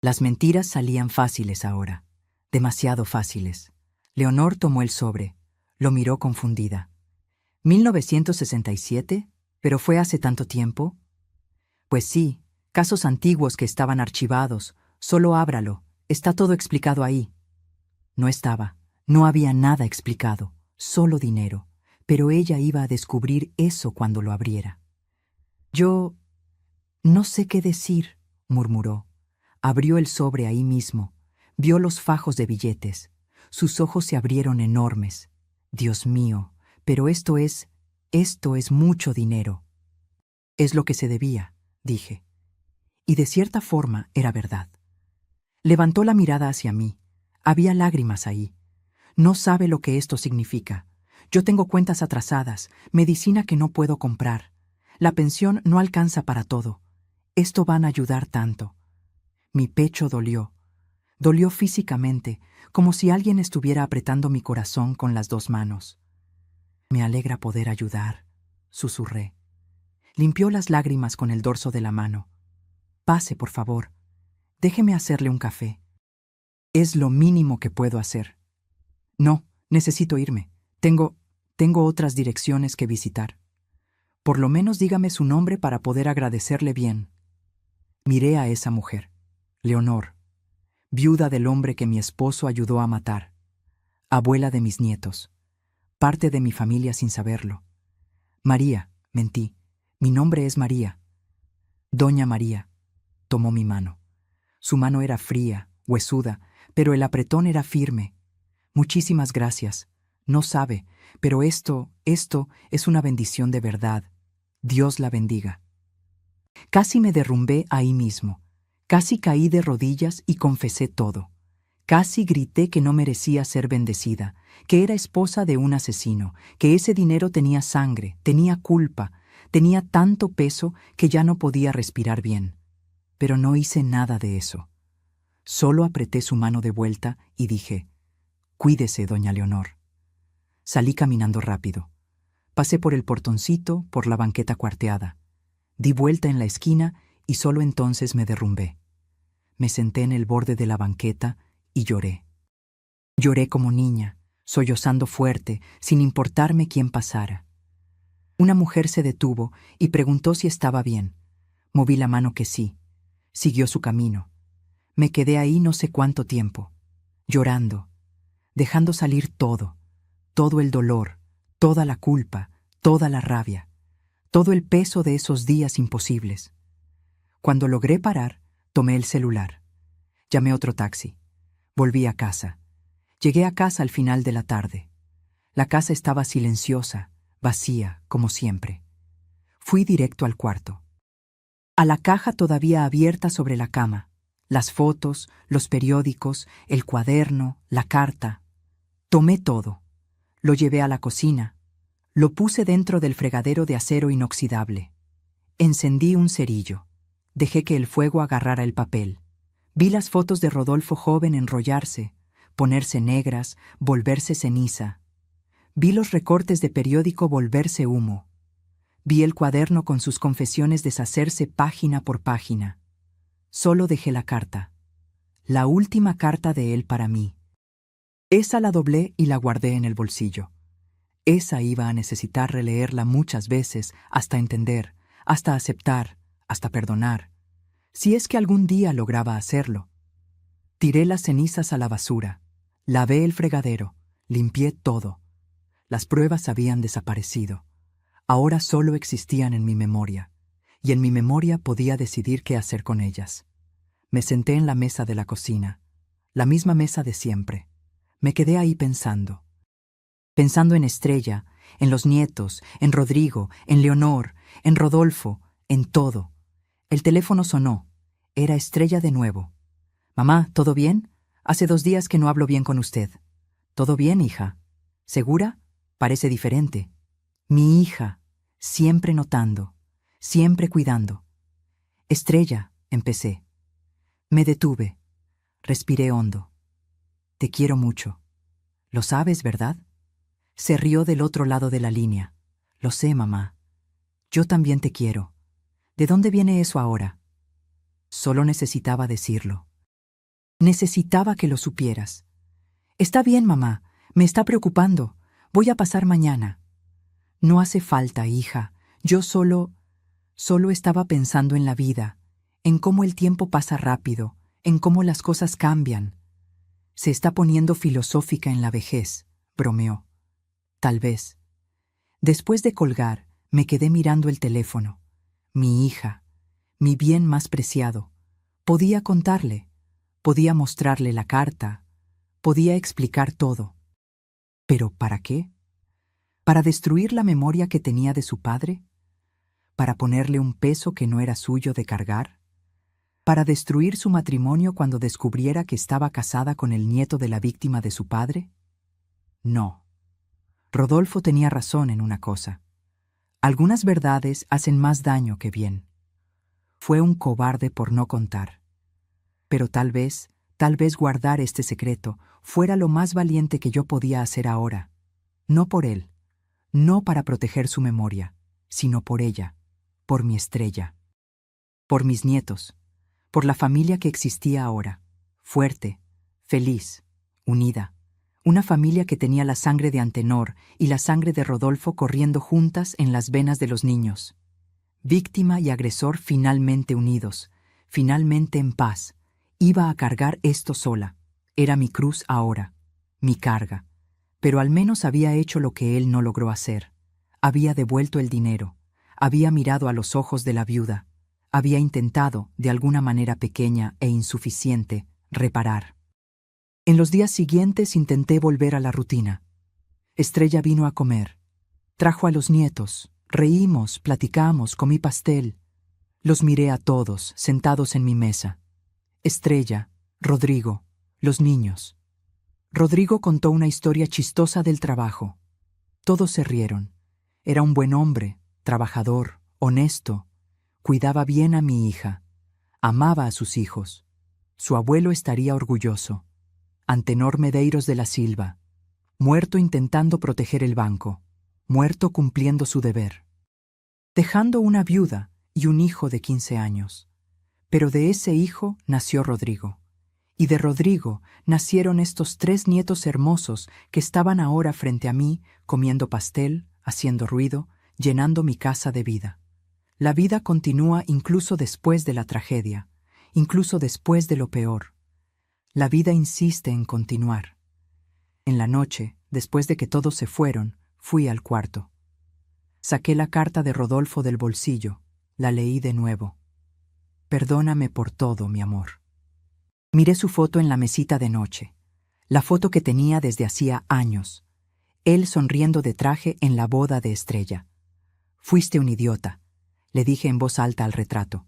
Las mentiras salían fáciles ahora. Demasiado fáciles. Leonor tomó el sobre. Lo miró confundida. «¿1967? ¿Pero fue hace tanto tiempo?» «Pues sí, casos antiguos que estaban archivados. Solo ábralo. Está todo explicado ahí». No estaba. No había nada explicado. Solo dinero. Pero ella iba a descubrir eso cuando lo abriera. «Yo… no sé qué decir», murmuró. Abrió el sobre ahí mismo. Vio los fajos de billetes. Sus ojos se abrieron enormes. «Dios mío, pero esto es mucho dinero». «Es lo que se debía», dije. Y de cierta forma era verdad. Levantó la mirada hacia mí. Había lágrimas ahí. «No sabe lo que esto significa. Yo tengo cuentas atrasadas, medicina que no puedo comprar. La pensión no alcanza para todo. Esto van a ayudar tanto». Mi pecho dolió. Dolió físicamente, como si alguien estuviera apretando mi corazón con las dos manos. «Me alegra poder ayudar», susurré. Limpió las lágrimas con el dorso de la mano. «Pase, por favor. Déjeme hacerle un café». «Es lo mínimo que puedo hacer». «No, necesito irme. Tengo otras direcciones que visitar». «Por lo menos dígame su nombre para poder agradecerle bien». Miré a esa mujer. Leonor, viuda del hombre que mi esposo ayudó a matar, abuela de mis nietos, parte de mi familia sin saberlo. «María», mentí. «Mi nombre es María». «Doña María», tomó mi mano. Su mano era fría, huesuda, pero el apretón era firme. «Muchísimas gracias. No sabe, pero esto es una bendición de verdad. Dios la bendiga». Casi me derrumbé ahí mismo. Casi caí de rodillas y confesé todo. Casi grité que no merecía ser bendecida, que era esposa de un asesino, que ese dinero tenía sangre, tenía culpa, tenía tanto peso que ya no podía respirar bien. Pero no hice nada de eso. Solo apreté su mano de vuelta y dije: «Cuídese, doña Leonor». Salí caminando rápido. Pasé por el portoncito, por la banqueta cuarteada. Di vuelta en la esquina y solo entonces me derrumbé. Me senté en el borde de la banqueta y lloré. Lloré como niña, sollozando fuerte, sin importarme quién pasara. Una mujer se detuvo y preguntó si estaba bien. Moví la mano que sí. Siguió su camino. Me quedé ahí no sé cuánto tiempo, llorando, dejando salir todo el dolor, toda la culpa, toda la rabia, todo el peso de esos días imposibles. Cuando logré parar, tomé el celular. Llamé otro taxi. Volví a casa. Llegué a casa al final de la tarde. La casa estaba silenciosa, vacía, como siempre. Fui directo al cuarto. A la caja todavía abierta sobre la cama. Las fotos, los periódicos, el cuaderno, la carta. Tomé todo. Lo llevé a la cocina. Lo puse dentro del fregadero de acero inoxidable. Encendí un cerillo. Dejé que el fuego agarrara el papel. Vi las fotos de Rodolfo joven enrollarse, ponerse negras, volverse ceniza. Vi los recortes de periódico volverse humo. Vi el cuaderno con sus confesiones deshacerse página por página. Solo dejé la carta. La última carta de él para mí. Esa la doblé y la guardé en el bolsillo. Esa iba a necesitar releerla muchas veces hasta entender, hasta aceptar, hasta perdonar, si es que algún día lograba hacerlo. Tiré las cenizas a la basura, lavé el fregadero, limpié todo. Las pruebas habían desaparecido. Ahora solo existían en mi memoria, y en mi memoria podía decidir qué hacer con ellas. Me senté en la mesa de la cocina, la misma mesa de siempre. Me quedé ahí pensando en Estrella, en los nietos, en Rodrigo, en Leonor, en Rodolfo, en todo. El teléfono sonó. Era Estrella de nuevo. «Mamá, ¿todo bien? Hace 2 días que no hablo bien con usted». «¿Todo bien, hija? ¿Segura? Parece diferente». Mi hija, siempre notando, siempre cuidando. «Estrella», empecé. Me detuve. Respiré hondo. «Te quiero mucho. Lo sabes, ¿verdad?» Se rió del otro lado de la línea. «Lo sé, mamá. Yo también te quiero. ¿De dónde viene eso ahora?» Solo necesitaba decirlo. Necesitaba que lo supieras. «Está bien, mamá. Me está preocupando. Voy a pasar mañana». «No hace falta, hija. Yo solo estaba pensando en la vida, en cómo el tiempo pasa rápido, en cómo las cosas cambian». «Se está poniendo filosófica en la vejez», bromeó. Tal vez. Después de colgar, me quedé mirando el teléfono. Mi hija, mi bien más preciado. Podía contarle, podía mostrarle la carta, podía explicar todo. ¿Pero para qué? ¿Para destruir la memoria que tenía de su padre? ¿Para ponerle un peso que no era suyo de cargar? ¿Para destruir su matrimonio cuando descubriera que estaba casada con el nieto de la víctima de su padre? No. Rodolfo tenía razón en una cosa. Algunas verdades hacen más daño que bien. Fue un cobarde por no contar. Pero tal vez guardar este secreto fuera lo más valiente que yo podía hacer ahora. No por él, no para proteger su memoria, sino por ella, por mi Estrella. Por mis nietos, por la familia que existía ahora, fuerte, feliz, unida. Una familia que tenía la sangre de Antenor y la sangre de Rodolfo corriendo juntas en las venas de los niños. Víctima y agresor finalmente unidos, finalmente en paz. Iba a cargar esto sola. Era mi cruz ahora, mi carga. Pero al menos había hecho lo que él no logró hacer. Había devuelto el dinero, había mirado a los ojos de la viuda, había intentado, de alguna manera pequeña e insuficiente, reparar. En los días siguientes intenté volver a la rutina. Estrella vino a comer. Trajo a los nietos. Reímos, platicamos, comí pastel. Los miré a todos, sentados en mi mesa. Estrella, Rodrigo, los niños. Rodrigo contó una historia chistosa del trabajo. Todos se rieron. Era un buen hombre, trabajador, honesto. Cuidaba bien a mi hija. Amaba a sus hijos. Su abuelo estaría orgulloso. Antenor Medeiros de la Silva, muerto intentando proteger el banco, muerto cumpliendo su deber, dejando una viuda y un hijo de 15 años. Pero de ese hijo nació Rodrigo, y de Rodrigo nacieron estos 3 nietos hermosos que estaban ahora frente a mí, comiendo pastel, haciendo ruido, llenando mi casa de vida. La vida continúa incluso después de la tragedia, incluso después de lo peor. La vida insiste en continuar. En la noche, después de que todos se fueron, fui al cuarto. Saqué la carta de Rodolfo del bolsillo, la leí de nuevo. «Perdóname por todo, mi amor». Miré su foto en la mesita de noche, la foto que tenía desde hacía años, él sonriendo de traje en la boda de Estrella. «Fuiste un idiota», le dije en voz alta al retrato.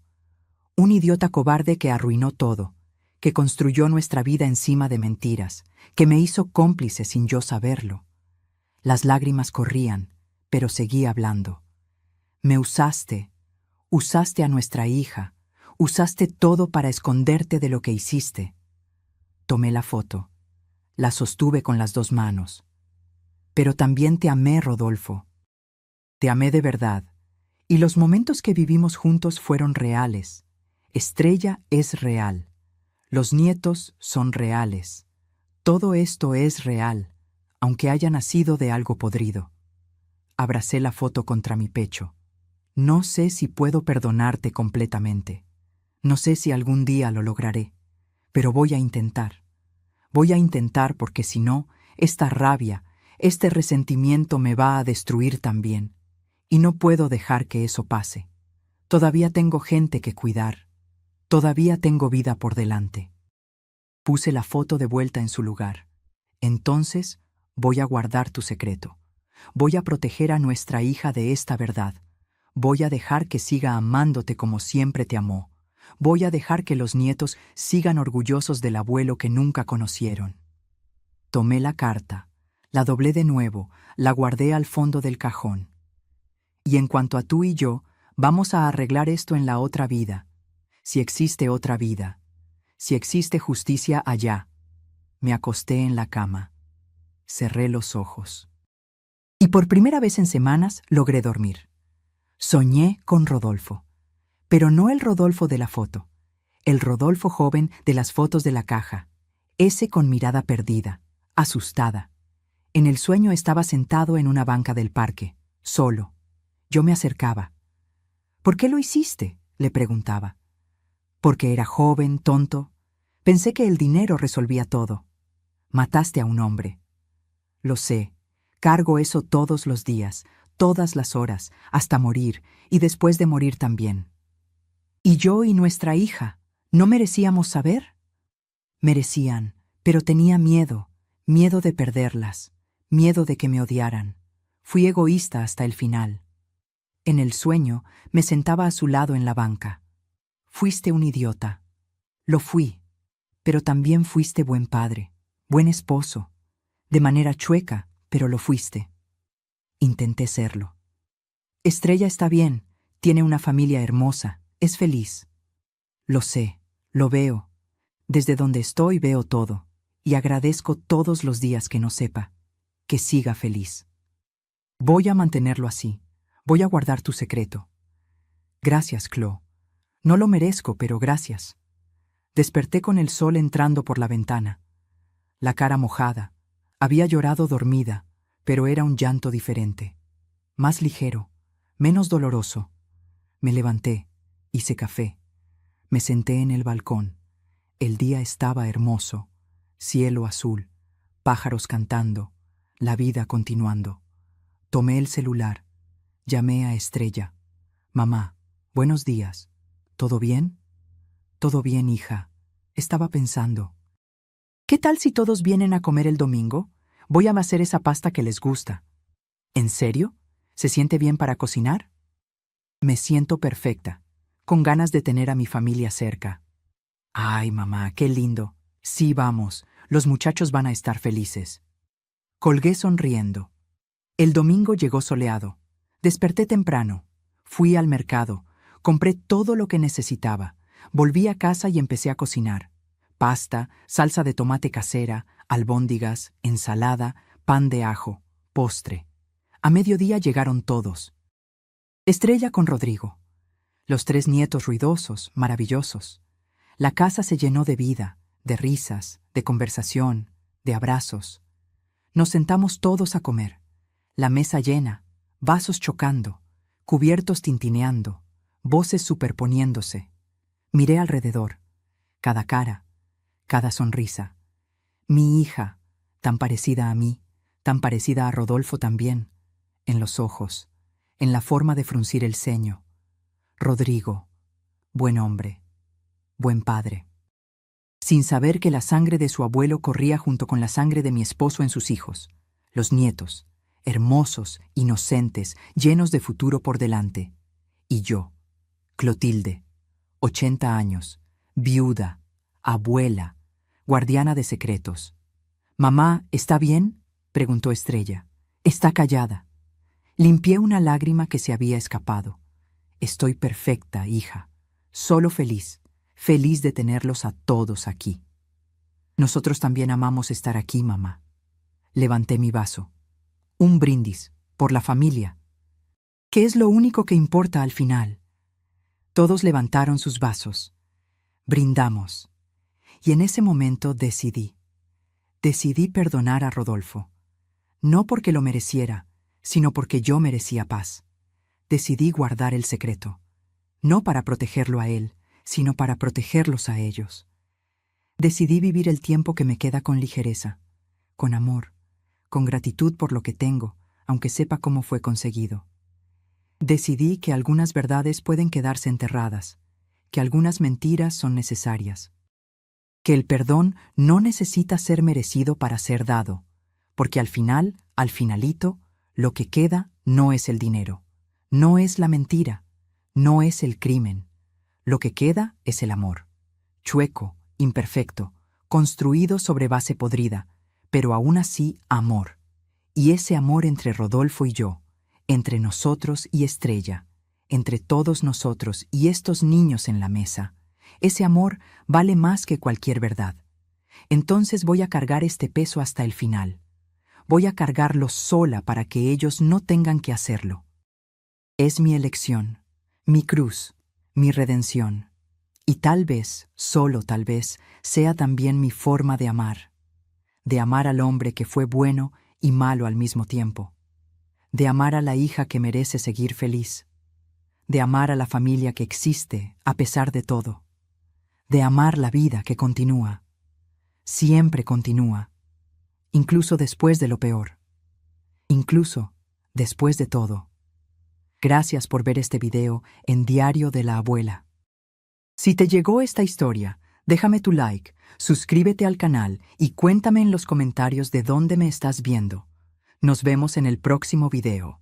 «Un idiota cobarde que arruinó todo, que construyó nuestra vida encima de mentiras, que me hizo cómplice sin yo saberlo». Las lágrimas corrían, pero seguí hablando. «Me usaste a nuestra hija, usaste todo para esconderte de lo que hiciste». Tomé la foto, la sostuve con las 2 manos. «Pero también te amé, Rodolfo. Te amé de verdad, Y los momentos que vivimos juntos fueron reales. Estrella es real. Los nietos son reales. Todo esto es real, aunque haya nacido de algo podrido. Abracé la foto contra mi pecho. No sé si puedo perdonarte completamente. No sé si algún día lo lograré, pero voy a intentar. Voy a intentar porque si no, esta rabia, este resentimiento me va a destruir también. Y no puedo dejar que eso pase. Todavía tengo gente que cuidar. Todavía tengo vida por delante. Puse la foto de vuelta en su lugar. Entonces, voy a guardar tu secreto. Voy a proteger a nuestra hija de esta verdad. Voy a dejar que siga amándote como siempre te amó. Voy a dejar que los nietos sigan orgullosos del abuelo que nunca conocieron. Tomé la carta, la doblé de nuevo, la guardé al fondo del cajón. Y en cuanto a tú y yo, vamos a arreglar esto en la otra vida. Si existe otra vida. Si existe justicia allá. Me acosté en la cama. Cerré los ojos. Y por primera vez en semanas logré dormir. Soñé con Rodolfo. Pero no el Rodolfo de la foto. El Rodolfo joven de las fotos de la caja. Ese con mirada perdida, asustada. En el sueño estaba sentado en una banca del parque, solo. Yo me acercaba. ¿Por qué lo hiciste?, le preguntaba. Porque era joven, tonto. Pensé que el dinero resolvía todo. Mataste a un hombre. Lo sé. Cargo eso todos los días, todas las horas, hasta morir, y después de morir también. ¿Y yo y nuestra hija, no merecíamos saber? Merecían, pero tenía miedo, miedo de perderlas, miedo de que me odiaran. Fui egoísta hasta el final. En el sueño me sentaba a su lado en la banca. Fuiste un idiota. Lo fui, pero también fuiste buen padre, buen esposo. De manera chueca, pero lo fuiste. Intenté serlo. Estrella está bien, tiene una familia hermosa, es feliz. Lo sé, lo veo. Desde donde estoy veo todo, y agradezco todos los días que no sepa, que siga feliz. Voy a mantenerlo así, voy a guardar tu secreto. Gracias, Chloe. No lo merezco, pero gracias. Desperté con el sol entrando por la ventana. La cara mojada. Había llorado dormida, pero era un llanto diferente. Más ligero, menos doloroso. Me levanté, hice café. Me senté en el balcón. El día estaba hermoso. Cielo azul, pájaros cantando, la vida continuando. Tomé el celular. Llamé a Estrella. Mamá, buenos días. ¿Todo bien? Todo bien, hija. Estaba pensando. ¿Qué tal si todos vienen a comer el domingo? Voy a hacer esa pasta que les gusta. ¿En serio? ¿Se siente bien para cocinar? Me siento perfecta, con ganas de tener a mi familia cerca. Ay, mamá, qué lindo. Sí, vamos, los muchachos van a estar felices. Colgué sonriendo. El domingo llegó soleado. Desperté temprano. Fui al mercado. Compré todo lo que necesitaba. Volví a casa y empecé a cocinar. Pasta, salsa de tomate casera, albóndigas, ensalada, pan de ajo, postre. A mediodía llegaron todos. Estrella con Rodrigo. Los 3 nietos ruidosos, maravillosos. La casa se llenó de vida, de risas, de conversación, de abrazos. Nos sentamos todos a comer. La mesa llena, vasos chocando, cubiertos tintineando, voces superponiéndose. Miré alrededor. Cada cara, cada sonrisa. Mi hija, tan parecida a mí, tan parecida a Rodolfo también, en los ojos, en la forma de fruncir el ceño. Rodrigo, buen hombre, buen padre. Sin saber que la sangre de su abuelo corría junto con la sangre de mi esposo en sus hijos, los nietos, hermosos, inocentes, llenos de futuro por delante. Y yo, Clotilde, 80 años, viuda, abuela, guardiana de secretos. «Mamá, ¿está bien?», preguntó Estrella. «Está callada». Limpié una lágrima que se había escapado. «Estoy perfecta, hija. Solo feliz, feliz de tenerlos a todos aquí». «Nosotros también amamos estar aquí, mamá». Levanté mi vaso. Un brindis, por la familia. ¿Qué es lo único que importa al final? Todos levantaron sus vasos. Brindamos. Y en ese momento decidí perdonar a Rodolfo. No porque lo mereciera, sino porque yo merecía paz. Decidí guardar el secreto. No para protegerlo a él, sino para protegerlos a ellos. Decidí vivir el tiempo que me queda con ligereza, con amor, con gratitud por lo que tengo, aunque sepa cómo fue conseguido. Decidí que algunas verdades pueden quedarse enterradas, que algunas mentiras son necesarias, que el perdón no necesita ser merecido para ser dado, porque al finalito, lo que queda no es el dinero, no es la mentira, no es el crimen. Lo que queda es el amor, chueco, imperfecto, construido sobre base podrida, pero aún así amor. Y ese amor entre Rodolfo y yo, entre nosotros y Estrella, entre todos nosotros y estos niños en la mesa, ese amor vale más que cualquier verdad. Entonces voy a cargar este peso hasta el final. Voy a cargarlo sola para que ellos no tengan que hacerlo. Es mi elección, mi cruz, mi redención. Y tal vez, solo tal vez, sea también mi forma de amar al hombre que fue bueno y malo al mismo tiempo, de amar a la hija que merece seguir feliz, de amar a la familia que existe a pesar de todo, de amar la vida que continúa, siempre continúa, incluso después de lo peor, incluso después de todo. Gracias por ver este video en Diario de la Abuela. Si te llegó esta historia, déjame tu like, suscríbete al canal y cuéntame en los comentarios de dónde me estás viendo. Nos vemos en el próximo video.